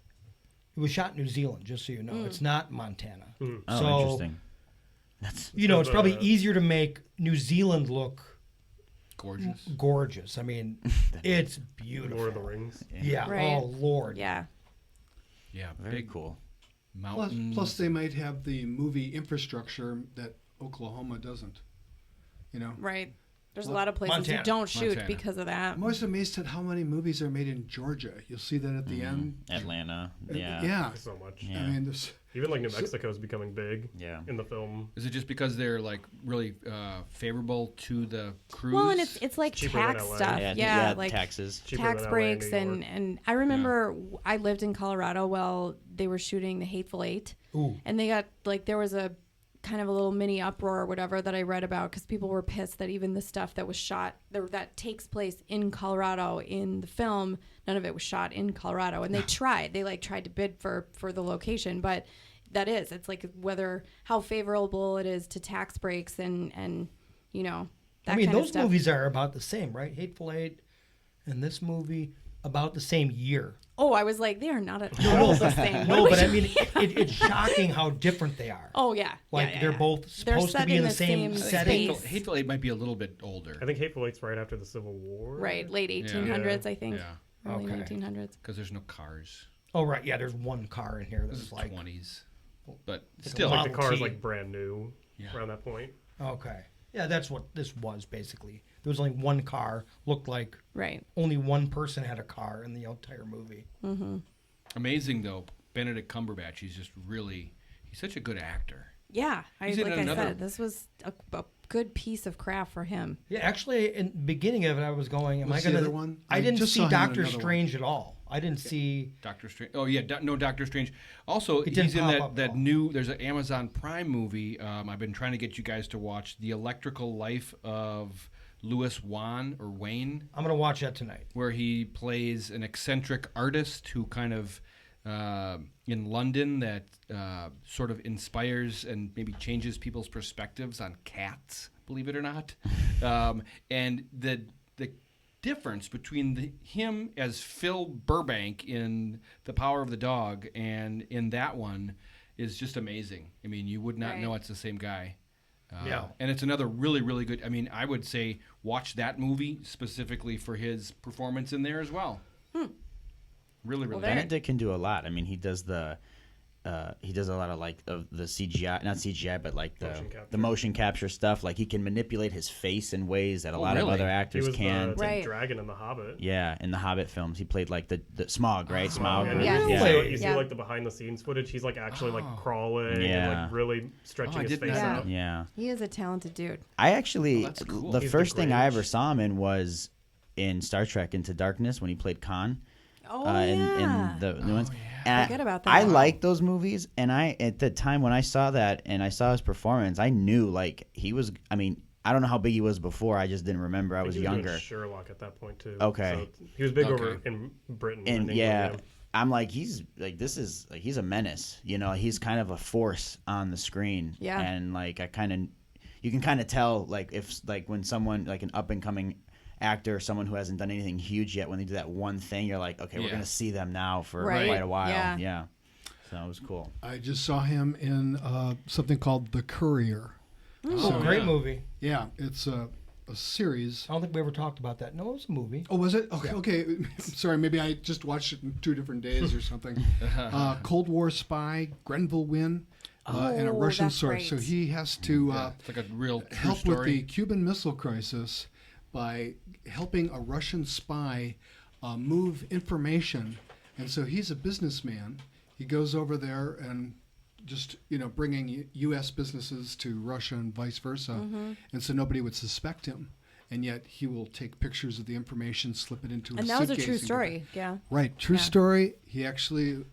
It was shot in New Zealand, just so you know. It's not Montana. Oh, So, interesting. That's it's probably easier to make New Zealand look gorgeous. I mean, it's beautiful. Lord of the Rings. Yeah. Right. Oh, Lord. Yeah. Yeah, very big cool. mountains. Plus, they might have the movie infrastructure that Oklahoma doesn't. Right. There's a lot of places Montana. you don't shoot Montana. because of that. I'm always amazed at how many movies are made in Georgia. You'll see that at the end. Atlanta. Yeah. Yeah. So much. Yeah. I mean, there's. Even like New Mexico is becoming big in the film. Is it just because they're like really favorable to the crews? Well, and it's like Cheaper than tax LA. stuff. Yeah, like taxes. Cheaper tax than LA and breaks New York. and I remember I lived in Colorado while they were shooting The Hateful Eight. Ooh. And they got like there was a kind of a little mini uproar or whatever that I read about because people were pissed that even the stuff that was shot that takes place in Colorado in the film, none of it was shot in Colorado. And they tried to bid for the location, but it's like how favorable it is to tax breaks and that I mean, kind of those stuff. movies are about the same, right? Hateful Eight and this movie about the same year. Oh, I was like, they are not at all the same. No, but I mean, it's shocking how different they are. Oh yeah, Like they're both They're supposed to set be in in the the same same setting. space. Hateful Eight might be a little bit older I think Hateful Eight's right after the Civil War. right, late 1800s, I think, early Okay. 1900s. because there's no cars. Oh, right. Yeah, there's one car in here This that's is like. 20s, but It's still. a Like the Model car is T. like brand new around that point. Okay. Yeah, that's what this was basically. There was only one car. Looked like Right. only one person had a car in the entire movie. Amazing though, Benedict Cumberbatch. He's such a good actor. Yeah, He's in like I another- said, this was a good piece of craft for him. Yeah, actually, in the beginning of it, I was going, "Am What's I the gonna?" other one? I I didn't just see saw him in Doctor another one. Strange at all. I didn't see Doctor Strange. Oh yeah, no Doctor Strange. Also, It didn't he's in pop up, that though. new. There's an Amazon Prime movie. I've been trying to get you guys to watch The Electrical Life of Louis Wayne, I'm gonna watch that tonight. where he plays an eccentric artist who kind of in London that sort of inspires and maybe changes people's perspectives on cats, believe it or not. And the difference between him as Phil Burbank in The Power of the Dog and in that one is just amazing. I mean, you would not know it's the same guy. Yeah. And it's another really, really good. I mean, I would say watch that movie specifically for his performance in there as well. Really, really good. Benedict can do a lot. I mean, he does a lot of like of the CGI, not CGI, but like the motion capture stuff. Like he can manipulate his face in ways that a lot of other He actors was can. the dragon in The Hobbit. Yeah, in the Hobbit films, he played like the Smaug, right? Smaug. And Yes. you see like the behind the scenes footage. He's like actually like crawling and like really stretching his face know. out. Yeah. He is a talented dude. I actually, that's cool. the He's first the thing I Grinch. ever saw him in was in Star Trek Into Darkness when he played Khan. Oh, in yeah. the new ones. And Forget about that. I like those movies, and at the time when I saw that and I saw his performance, I knew like he was. I mean, I don't know how big he was before. I just didn't remember. I was He was doing younger. Sherlock at that point too. Okay. So he was big Okay. over in Britain. And England, yeah, I'm like he's like this is like he's a menace. You know, he's kind of a force on the screen. Yeah. And like you can kind of tell like if like when someone like an up and coming actor, someone who hasn't done anything huge yet, when they do that one thing, you're like, okay, we're Yeah. gonna see them now for Right. quite a while. Yeah. So it was cool. I just saw him in something called The Courier. Oh, great movie. Yeah, it's a series. I don't think we ever talked about that. No, it was a movie. Oh, was it? Okay. Sorry, maybe I just watched it in 2 different days or something. Cold War spy, Grenville Wynn, and a Oh, Russian that's source. So right. he has to It's like a real true help story. with the Cuban Missile Crisis by helping a Russian spy move information. And so he's a businessman. He goes over there and just, bringing U.S. businesses to Russia and vice versa. And so nobody would suspect him. And yet he will take pictures of the information, slip it into And a that was a suitcase true and go story. back. Yeah. Right, true Yeah. story. He actually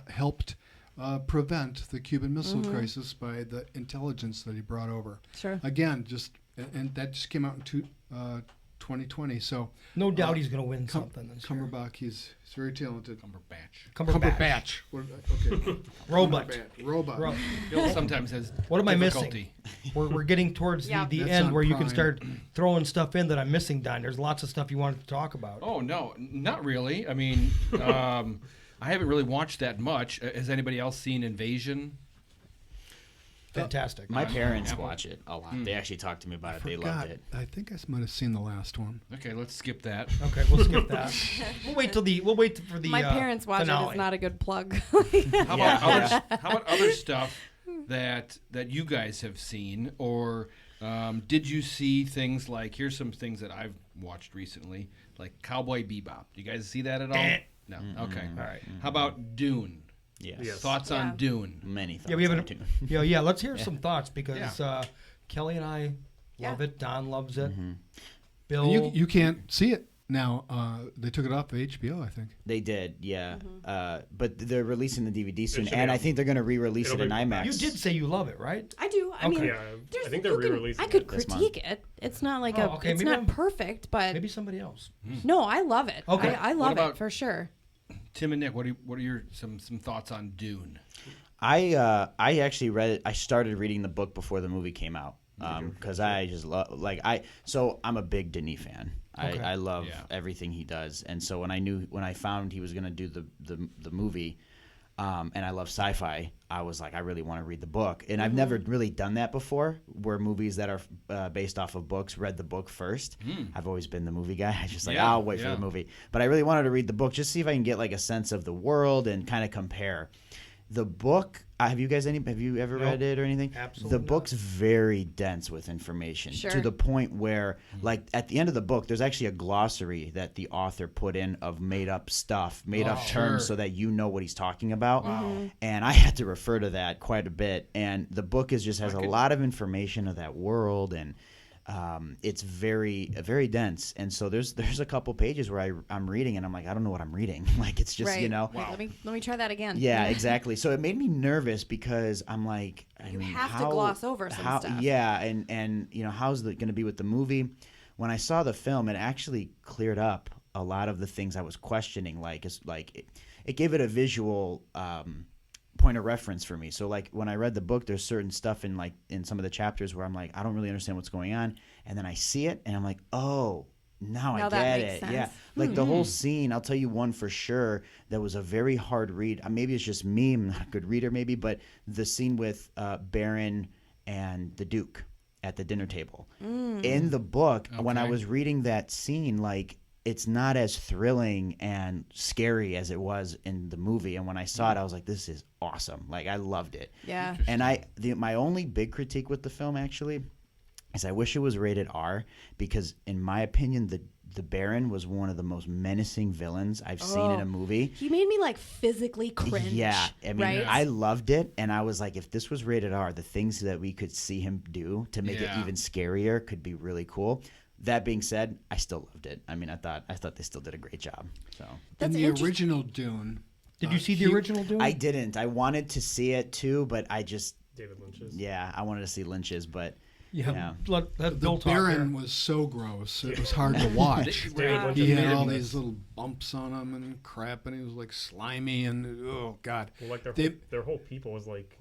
helped prevent the Cuban Missile Crisis by the intelligence that he brought over. Sure. Again, and that just came out in 2020. So No doubt he's going to win something this year. Cumberbatch, he's very talented. Cumberbatch. Okay. Robot. Robot. Ro- Bill sometimes has What am I difficulty. missing? We're getting towards Yeah. the That's end on where you can Prime. start throwing stuff in that I'm missing, Don. There's lots of stuff you wanted to talk about. Oh no, not really. I mean, I haven't really watched that much. Has anybody else seen Invasion? Fantastic. My parents Apple. watch it a lot. They actually talked to me about it. They Forgot. loved it. I think I might have seen the last one. Okay, let's skip that. Okay, we'll skip that. We'll wait for the My parents watch it. finale. It's not a good plug. How about other stuff that you guys have seen, or did you see things like? Here's some things that I've watched recently, like Cowboy Bebop. Do you guys see that at all? No. Okay. All right. How about Dune? Yes. Yes. Thoughts Yeah. on Dune? Many thoughts. Yeah, we on haven't. it, too. Yeah. Let's hear some thoughts because Kelly and I love Yeah. it. Don loves it. Mm-hmm. Bill. And you can't see it now. They took it off of HBO, I think. They did, yeah. But they're releasing the DVD soon, should be and I on- think they're going to re-release it it'll in be- IMAX. You did say you love it, right? I do. I mean, Yeah, I think they're you can- re-releasing I could it this critique it. It's not like Oh, okay, it's maybe not I'm- perfect, but Maybe somebody else. no, I love it. Okay. I love about- it for sure. Tim and Nick, what are your some thoughts on Dune? I actually read it. I started reading the book before the movie came out because I just love So I'm a big Denis fan. Okay. I love Yeah. everything he does, and so when I found he was going to do the movie, and I love sci-fi, I was like, I really want to read the book, and I've never really done that before, where movies that are based off of books read the book first. I've always been the movie guy. I just Yeah, I'll wait for yeah. the movie, but I really wanted to read the book just see if I can get like a sense of the world and kind of compare. The book, have you ever read it or anything? Absolutely The book's very dense with information Sure. to the point where, like, at the end of the book, there's actually a glossary that the author put in of made up stuff, made up terms, Sure. so that you know what he's talking about. Mm-hmm. And I had to refer to that quite a bit. And the book just has a lot of information of that world and it's very dense, and so there's a couple pages where I'm reading and I'm like, I don't know what I'm reading. Like it's just Right. Wow. Like, let me try that again. Yeah, exactly. So it made me nervous because I'm like, You have to gloss over some stuff. Yeah, and how's it going to be with the movie? When I saw the film, it actually cleared up a lot of the things I was questioning. It gave it a visual point of reference for me. So like when I read the book, there's certain stuff in some of the chapters where I'm like, I don't really understand what's going on, and then I see it and I'm like, oh, now I get it. Sense. Yeah, like the whole scene. I'll tell you one for sure that was a very hard read. Maybe it's just me. I'm not a good reader, maybe, but the scene with Baron and the Duke at the dinner table. In the book, when I was reading that scene, like, it's not as thrilling and scary as it was in the movie. And when I saw it, I was like, this is awesome. Like, I loved it. Yeah. And my only big critique with the film, actually, is I wish it was rated R, because in my opinion, the Baron was one of the most menacing villains I've seen in a movie. He made me like physically cringe. Yeah, I mean, right? I loved it, and I was like, if this was rated R, the things that we could see him do to make it even scarier could be really cool. That being said, I still loved it. I mean, I thought they still did a great job. So In the original Dune, Did you see the original Dune? I didn't. I wanted to see it too, but I just David Lynch's. Yeah, I wanted to see Lynch's, but Yeah. the Bill talk Baron here. was so gross. It was hard to watch. David Lynch He had admitted all this. these little bumps on him and crap, and he was like slimy and oh god. Well, like They- their whole people was like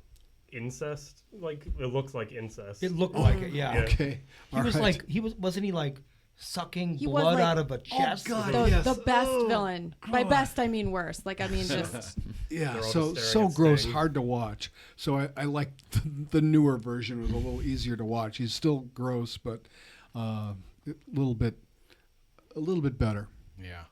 incest. Like it looks like incest. It looked like it, yeah. Okay, Wasn't he like sucking He was blood like- out of a chest? God. the, Yes. the best villain. By best, I mean worst. Like, I mean, just Yeah, They're all so just so staring at gross, Sting. hard to watch. So I like the newer version. It was a little easier to watch. He's still gross, but a little bit better. Yeah.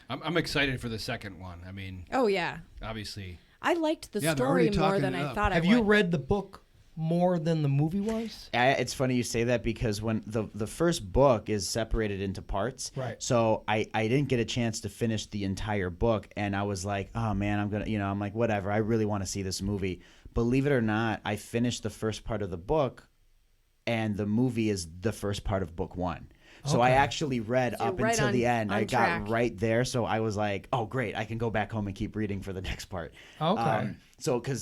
I'm excited for the second one. I mean, oh yeah. obviously. I liked the Yeah, they're story already more talking than it I up. thought Have I you would. read the book more than the movie was? It's funny you say that, because when the first book is separated into parts, Right. So I didn't get a chance to finish the entire book, and I was like, oh man, I'm like, whatever, I really want to see this movie. Believe it or not, I finished the first part of the book, and the movie is the first part of book one. So I Okay. actually read So you're up right until the end. on I track. got right there, so I was like, "Oh, great! I can go back home and keep reading for the next part." Okay.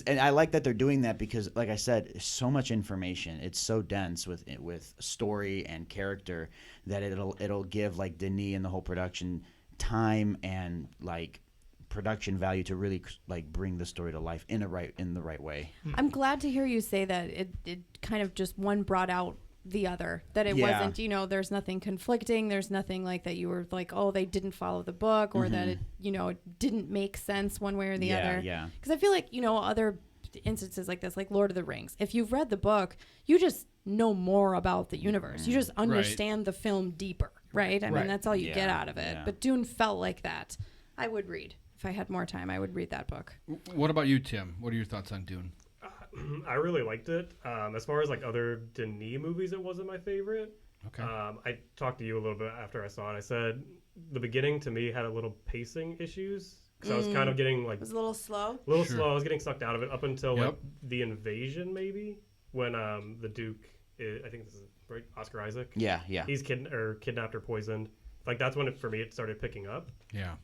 And I like that they're doing that, because, like I said, there's so much information. It's so dense with story and character that it'll give like Denis and the whole production time and like production value to really like bring the story to life in the right way. I'm glad to hear you say that it kind of just one brought out the other, that it Yeah. wasn't, there's nothing conflicting, there's nothing like that you were like, oh, they didn't follow the book, or that it it didn't make sense one way or the other. Yeah. Because I feel like other instances like this, like Lord of the Rings, if you've read the book, you just know more about the universe, you just understand the film deeper, right? I mean, that's all you get out of it. Yeah. But Dune felt like that. I would read, if I had more time, I would read that book. What about you, Tim? What are your thoughts on Dune? I really liked it. As far as like other Denis movies, it wasn't my favorite. Okay. I talked to you a little bit after I saw it. I said the beginning to me had a little pacing issues, because I was kind of getting like It was a little slow. a little Sure. slow. I was getting sucked out of it up until Yep. like the invasion, maybe, when the Duke, I think this is right, Oscar Isaac. Yeah. He's kidnapped or poisoned. Like that's when for me it started picking up. Yeah.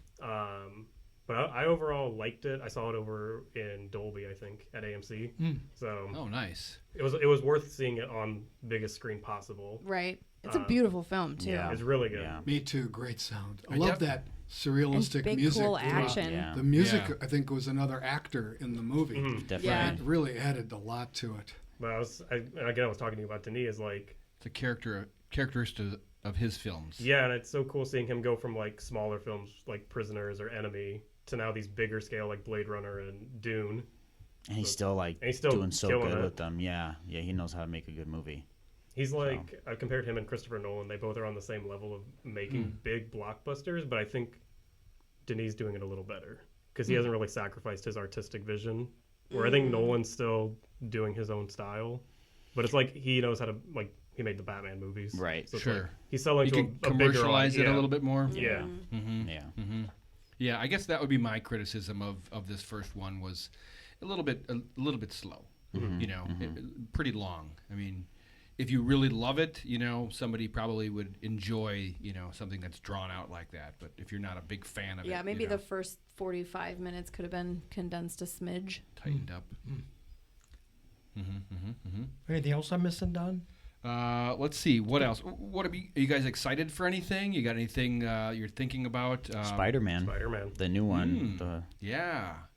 But I overall liked it. I saw it over in Dolby, I think, at AMC. So Oh, nice. it was worth seeing it on biggest screen possible. Right. It's a beautiful film, too. Yeah. It's really good. Yeah. Me too. Great sound. I I love def- that surrealistic And big, music. cool too. action. Yeah. The music, Yeah. I think, was another actor in the movie. Definitely. Yeah. It really added a lot to it. But I was talking to you about Denis is like, It's a characteristic of his films. yeah, and it's so cool seeing him go from like smaller films like Prisoners or Enemy to now these bigger scale like Blade Runner and Dune. And he's still doing so killing good it. with them. Yeah. He knows how to make a good movie. He's like, I compared him and Christopher Nolan. They both are on the same level of making big blockbusters, but I think Denis doing it a little better because he hasn't really sacrificed his artistic vision. Where I think Nolan's still doing his own style, but it's like he knows how to like. He made the Batman movies, Right. So it's Sure. like he's selling You to can a bigger commercialize it audience. a little bit more. Yeah. Yeah. Yeah, I guess that would be my criticism of this first one, was a little bit slow. Pretty long. I mean, if you really love it, somebody probably would enjoy, something that's drawn out like that. But if you're not a big fan of it, Yeah, maybe the first 45 minutes could have been condensed a smidge. tightened up. Anything else I'm missing, Don? Let's see. What else? What are you guys excited for anything? You got anything you're thinking about? Spider-Man, the new one,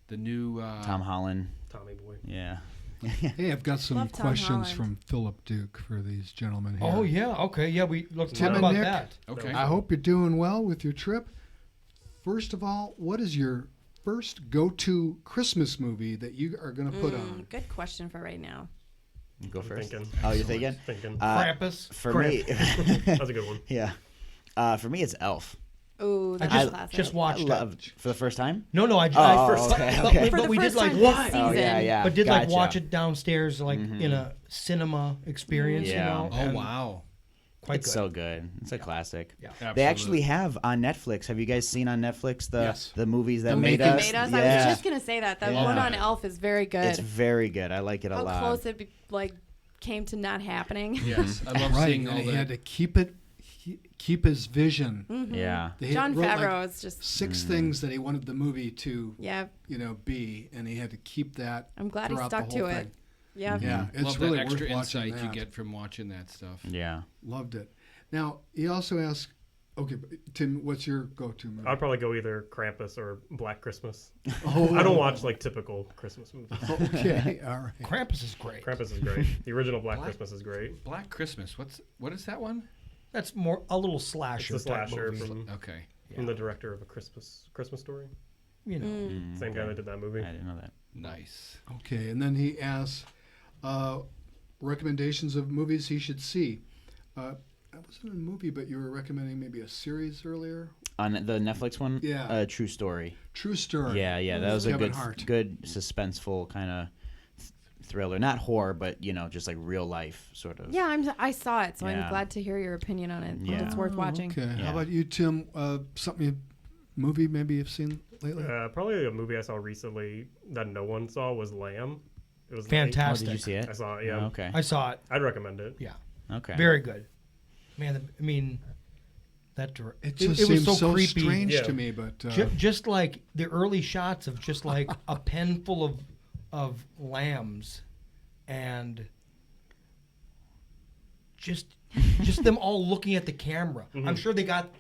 the new Tom Holland. Tommy Boy. Yeah. Hey, I've got some Love Tom questions Holland. from Philip Duke for these gentlemen here. Oh yeah, okay, yeah. Let's Tim talk and about Nic. that. Okay. I hope you're doing well with your trip. First of all, what is your first go-to Christmas movie that you are going to put on? Good question for right now. You go I'm first. thinking. Oh, you're thinking? Thinking. Krampus. For me, That's a good one. yeah. For me, it's Elf. Ooh, that's I a classic. just watched it. Loved for the first time. No, I Oh, first. okay, but, okay. For but the we did first like time what? this Oh yeah, season. yeah. But did like Gotcha. watch it downstairs, like in a cinema experience. Yeah. You know? Oh and wow. quite It's good. so good. It's a classic. Yeah. They actually have on Netflix. Have you guys seen on Netflix Yes. the movies that The made Making- us? Made us. Yeah. I was just gonna say that. That Yeah. one on Elf is very good. It's very good. I like it a How lot. close it came to not happening. Yes, I love Right, seeing all and he the. had to keep his vision. Yeah. They John wrote, like, Favreau is just 6 things that he wanted the movie to, yeah. be, and he had to keep that. I'm glad he throughout stuck the whole to thing. it. Yeah. Yeah, it's love really that extra worth watching insight you that. get from watching that stuff. Yeah. Loved it. Now he also asked, okay, Tim, what's your go-to movie? I'd probably go either Krampus or Black Christmas. Oh, I don't watch like typical Christmas movies. Okay, all right. Krampus is great. Krampus is great. The original Black Christmas is great. Black Christmas. What is that one? That's more a little slasher. It's a type slasher movie. Okay. from the director of A Christmas Story. You know. Mm. Same guy that did that movie. I didn't know that. Nice. Okay, and then he asks recommendations of movies he should see. That wasn't a movie, but you were recommending maybe a series earlier. On the Netflix one? Yeah. True Story. True Story. Yeah, that was a Kevin good, Hart. good suspenseful kind of thriller. Not horror, but just like real life sort of. Yeah, I saw it, so I'm Yeah. glad to hear your opinion on it. Yeah. It's worth watching. Okay, Yeah. how about you, Tim? Movie maybe you've seen lately? Probably a movie I saw recently that no one saw was Lamb. It was Oh, Fantastic. did you see it? I saw it. Yeah, Okay. I saw it. I'd recommend it. Yeah. Okay. Very good. Man, I mean, It just it was seems so so creepy. strange Yeah. to me, but Just like the early shots of just like a pen full of lambs, and just them all looking at the camera. I'm sure they got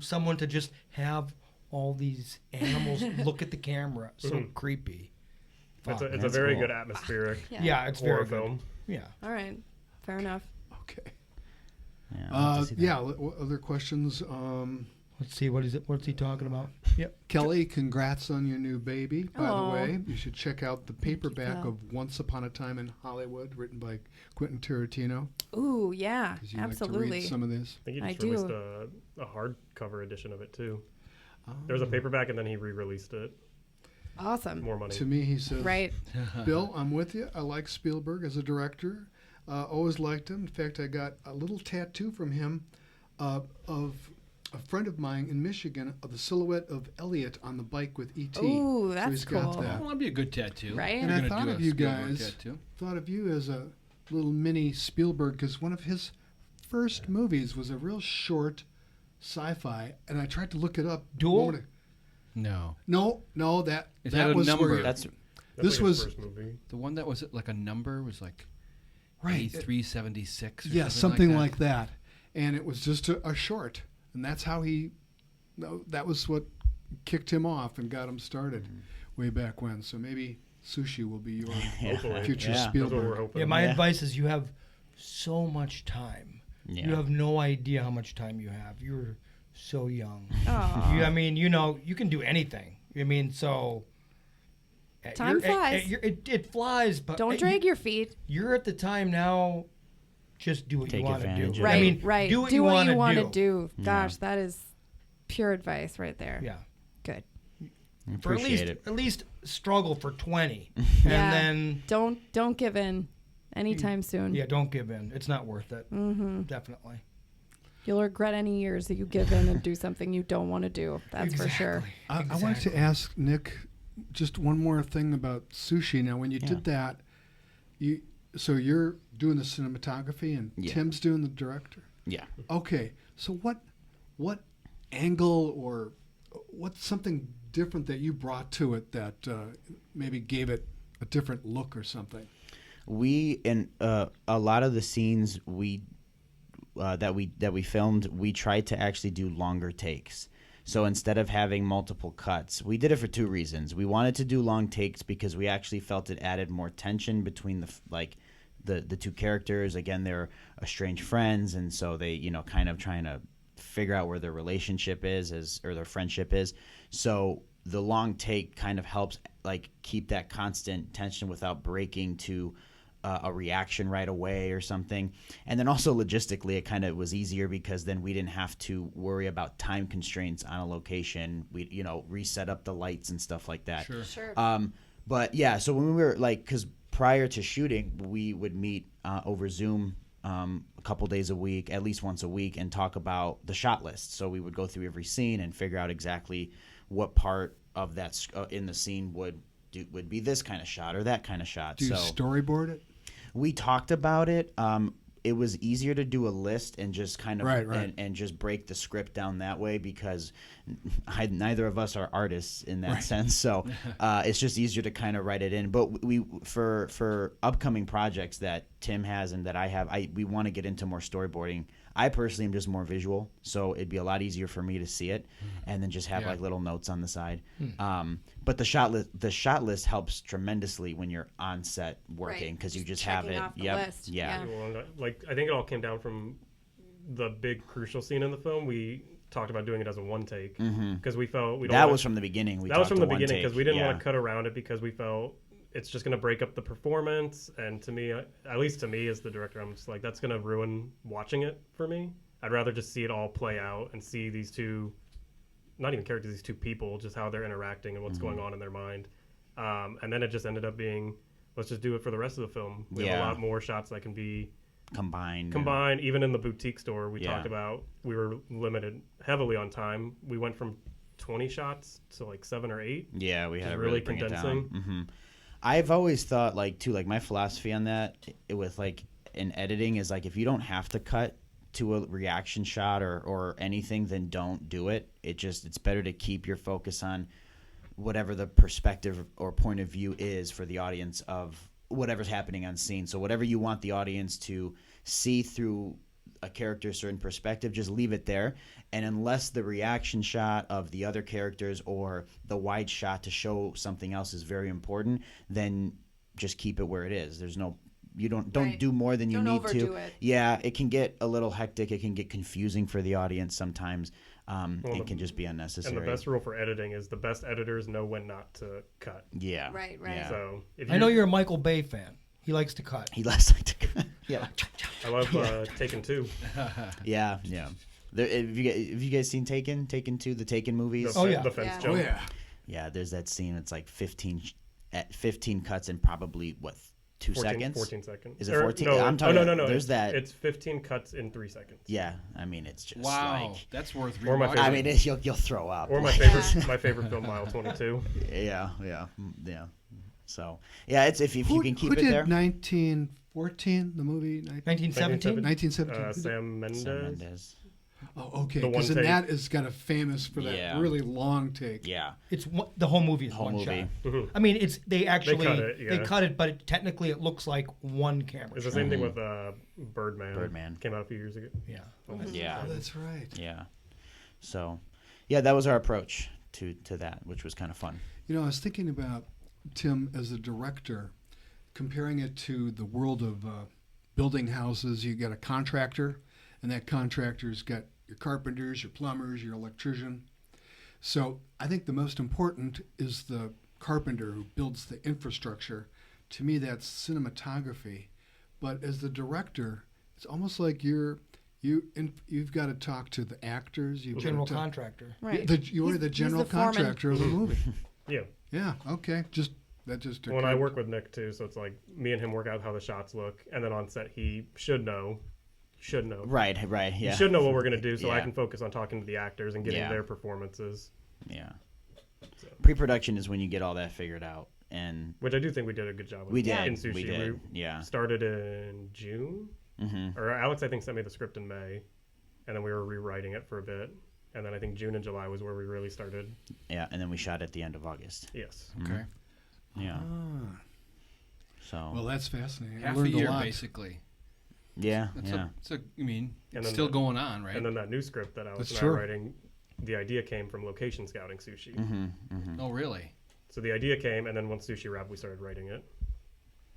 someone to just have all these animals look at the camera. So creepy. It's Fuck. a That's very cool. good atmospheric Yeah, it's horror very good. film. Yeah. All right. Fair enough. okay. Yeah, I'll have to see that. What other questions? Let's see, what is it? What's he talking about? Yep. Kelly, congrats on your new baby, by Aw. the way. You should check out the paperback Kel. of Once Upon a Time in Hollywood, written by Quentin Tarantino. Ooh, yeah, 'Cause you like to absolutely. read some of this. I think he I just released do. a hardcover edition of it too. There was a paperback and then he re-released it. Awesome. More money. To me, he says, Right. Bill, I'm with you. I like Spielberg as a director. Always liked him. In fact, I got a little tattoo from him of a friend of mine in Michigan of the silhouette of Elliot on the bike with E.T. Ooh, So that's he's got cool. that. Well, that'd be a good tattoo. Right? And You're I gonna thought do of a you Spielberg guys. tattoo. Thought of you as a little mini Spielberg because one of his first movies was a real short sci-fi, and I tried to look it up. Duel? No, No, that It that had a was number. where That's That's this like his was- first movie. the one that was like a number was like right. 8376. Yeah, something like that. And it was just a short, and that's how he. No, that was what kicked him off and got him started way back when. So maybe Sushi will be your Hopefully. future Yeah. That's what we're Spielberg. hoping. Yeah, my Yeah. advice is you have so much time. Yeah. You have no idea how much time you have. You're so young. Aw. I mean, you can do anything. I mean, so. Time flies. It flies, but Don't drag your feet. You're at the time now. Just do what Take you want to advantage do. of Right, I mean, right. do what you want to do. do. Gosh, that is pure advice right there. Yeah. Good. For Appreciate it. at least struggle for 20, Yeah. and then Don't give in anytime soon. yeah, don't give in. It's not worth it. Mm-hmm. Definitely. You'll regret any years that you give in and do something you don't want to do. That's for sure. I wanted to ask Nick just one more thing about Sushi. Now, when you did that, your doing the cinematography and Yeah. Tim's doing the director. Yeah. Okay, so what angle or what's something different that you brought to it that maybe gave it a different look or something? We in a lot of the scenes that we filmed, we tried to actually do longer takes. So instead of having multiple cuts, we did it for two reasons. We wanted to do long takes because we actually felt it added more tension between the two characters. Again, they're estranged friends, and so they, kind of trying to figure out where their relationship is or their friendship is. So the long take kind of helps keep that constant tension without breaking to a reaction right away or something. And then also logistically, it kind of was easier because then we didn't have to worry about time constraints on a location. We, reset up the lights and stuff like that. Sure. But yeah, so when we were because prior to shooting, we would meet over Zoom a couple days a week, at least once a week, and talk about the shot list. So we would go through every scene and figure out exactly what part of that in the scene would be this kind of shot or that kind of shot. Do you storyboard it? We talked about it. It was easier to do a list and just kind of Right. And just break the script down that way because neither of us are artists in that sense. So it's just easier to kind of write it in. But we for upcoming projects that Tim has and that I have, we want to get into more storyboarding. I personally am just more visual, so it'd be a lot easier for me to see it and then just have little notes on the side. But the shot list helps tremendously when you're on set working because you just have checking it. off the list. Yeah. Well, I think it all came down from the big crucial scene in the film. We talked about doing it as a one take because we felt That was from the beginning. That was from the beginning because we didn't want to cut around it because we felt it's just going to break up the performance. And to me, at least to me as the director, I'm just like, that's going to ruin watching it for me. I'd rather just see it all play out and see these two, not even characters, these two people, just how they're interacting and what's going on in their mind. And then it just ended up being, let's just do it for the rest of the film. We have a lot more shots that can be combined. Even in the boutique store, we talked about we were limited heavily on time. We went from 20 shots to like 7 or 8. Yeah, we had to really bring condensing. it down. I've always thought my philosophy on that with in editing is if you don't have to cut to a reaction shot or anything, then don't do it. It's better to keep your focus on whatever the perspective or point of view is for the audience of whatever's happening on scene. So whatever you want the audience to see through a character's certain perspective, just leave it there. And unless the reaction shot of the other characters or the wide shot to show something else is very important, then just keep it where it is. There's no, you don't do more than you need to. Overdo it. Yeah, it can get a little hectic. It can get confusing for the audience sometimes. It can just be unnecessary. And the best rule for editing is the best editors know when not to cut. Yeah. Right. Yeah. So I know you're a Michael Bay fan. He likes to cut. He likes to cut. Yeah. I love Taken 2. Yeah. Have you guys seen Taken 2, the Taken movies? The fence Yeah. jump. Oh yeah. Yeah, there's that scene. It's 15 cuts in probably 2 seconds. 14 seconds. Is it 14? I'm talking. No. There's that. It's 15 cuts in 3 seconds. Yeah, I mean it's just Wow, that's worth Or my rewatching. favorite- I mean you'll throw up. Or my favorite film, Mile 22. Yeah. So yeah, it's if you can keep who it did there. 1914, the movie? 1917? 1917. Sam Mendes. Sam Mendes. Oh, okay. The one Because take. that is kind of famous for that Yeah. really long take. Yeah. It's the whole movie is Whole one movie. shot. I mean, they cut it, but technically it looks like one camera. It's the same thing with Birdman. Birdman. Came out a few years ago. Yeah. Yeah. Oh, that's right. Yeah. So, yeah, that was our approach to that, which was kind of fun. I was thinking about Tim as a director, comparing it to the world of building houses. You got a contractor, and that contractor's got your carpenters, your plumbers, your electrician. So I think the most important is the carpenter who builds the infrastructure. To me, that's cinematography. But as the director, it's almost like you've got to talk to the actors. General contractor. Right. You're the general the foreman. contractor of the movie. Yeah. Yeah. Okay. That just. When I work with Nick too, so it's like me and him work out how the shots look, and then on set he should know. Right. Yeah. You should know what we're gonna do, so I Yeah. can focus on talking to the actors and getting Yeah. their performances. Yeah. So. Pre-production is when you get all that figured out, and Which I do think we did a good job with. we did. In Sushi. We did. Yeah. Started in June. Mm-hmm. Or Alex, I think, sent me the script in May. And then we were rewriting it for a bit. And then I think June and July was where we really started. Yeah, and then we shot at the end of August. Yes. Okay. Yeah. Ah. So. Well, that's fascinating. I Half a learned year, lot. basically. Yeah. That's Yeah. I mean, And it's then still the- going on, right? And then that new script that Alex That's and I true. were writing, the idea came from location scouting Sushi. Mm-hmm. Mm-hmm. Oh, really? So the idea came, and then once Sushi wrapped, we started writing it.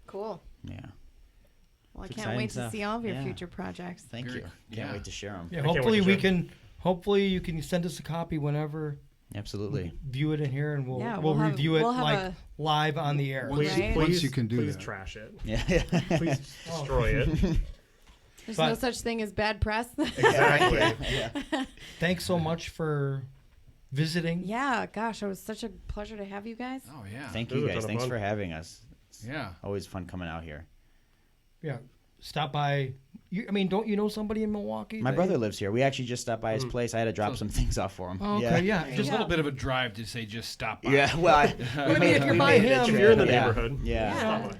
Cool. Yeah. Well, I It's can't exciting wait to stuff. see all of your Yeah. future projects. Thank Very- you. Can't yeah. wait to share them. Yeah, can't wait hopefully to we share. can. Hopefully you can send us a copy whenever. Absolutely. View it in here, and we'll Yeah, we'll we'll have- review it we'll have like a- live on the air. Once, Right. once you can do please that. trash it. Yeah. Please destroy it. There's But- no such thing as bad press. Exactly. Yeah. Thanks so much for visiting. Yeah, gosh, it was such a pleasure to have you guys. Oh, yeah. Thank It was you a ton guys. of Thanks fun. for having us. It's Yeah. always fun coming out here. Yeah, stop by. I mean, don't you know somebody in Milwaukee? My that brother you- lives here. We actually just stopped by his place. I had to drop So- some things off for him. Oh, okay, yeah. Just Just a little bit of a drive to say just stop by. Yeah, well, I mean, if you're by him, If you're in the Yeah. neighborhood, Yeah. stop by.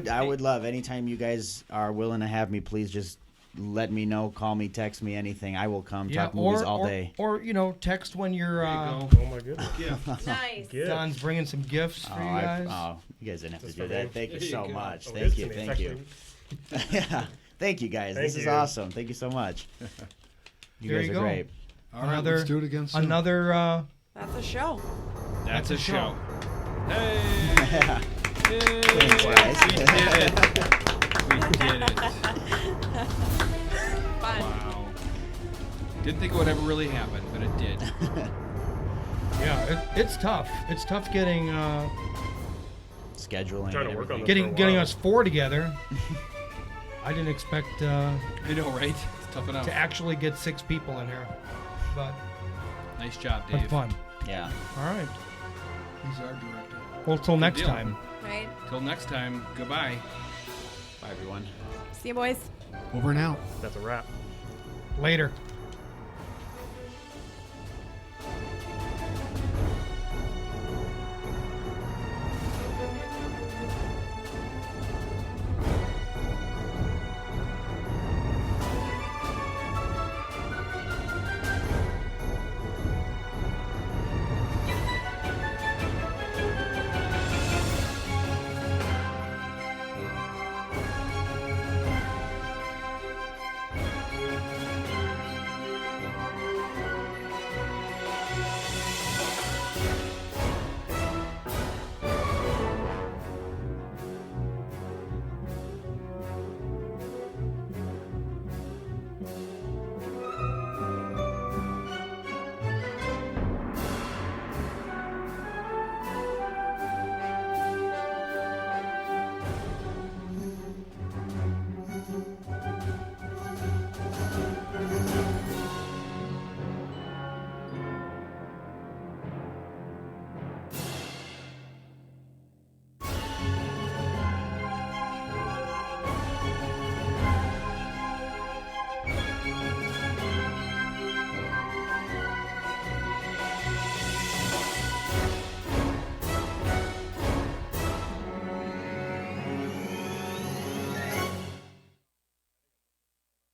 I would love anytime you guys are willing to have me. Please just let me know. Call me, text me, anything. I will come. yeah, Talk movies all or, day. or text when you're. There you go. Oh my goodness. Yeah. Nice. Gift. Don's bringing some gifts for you guys. You guys didn't have to Just do for that. me. Thank you There you so go. much. Oh, it Thank is you. to me. It's Thank you. actually- Yeah. Thank you guys. Thank This is you. awesome. Thank you so much. You There guys you are go. great. All right, Another- let's do it again soon. Another. That's a show. That's a a show. show. Hey! Yay! Thanks, guys. We did it. We did it. Fun. Wow. Didn't think it would ever really happen, but it did. Yeah, it's tough. It's tough getting Scheduling. Trying and to work on everything. this. getting for a getting while. us four together. I didn't expect I know, right? It's tough enough. to actually get 6 people in here, but Nice job, Dave. fun. Yeah. All right. He's our director. Well, till next deal. time. Right? Till next time, goodbye. Bye, everyone. See you, boys. Over and out. That's a wrap. Later.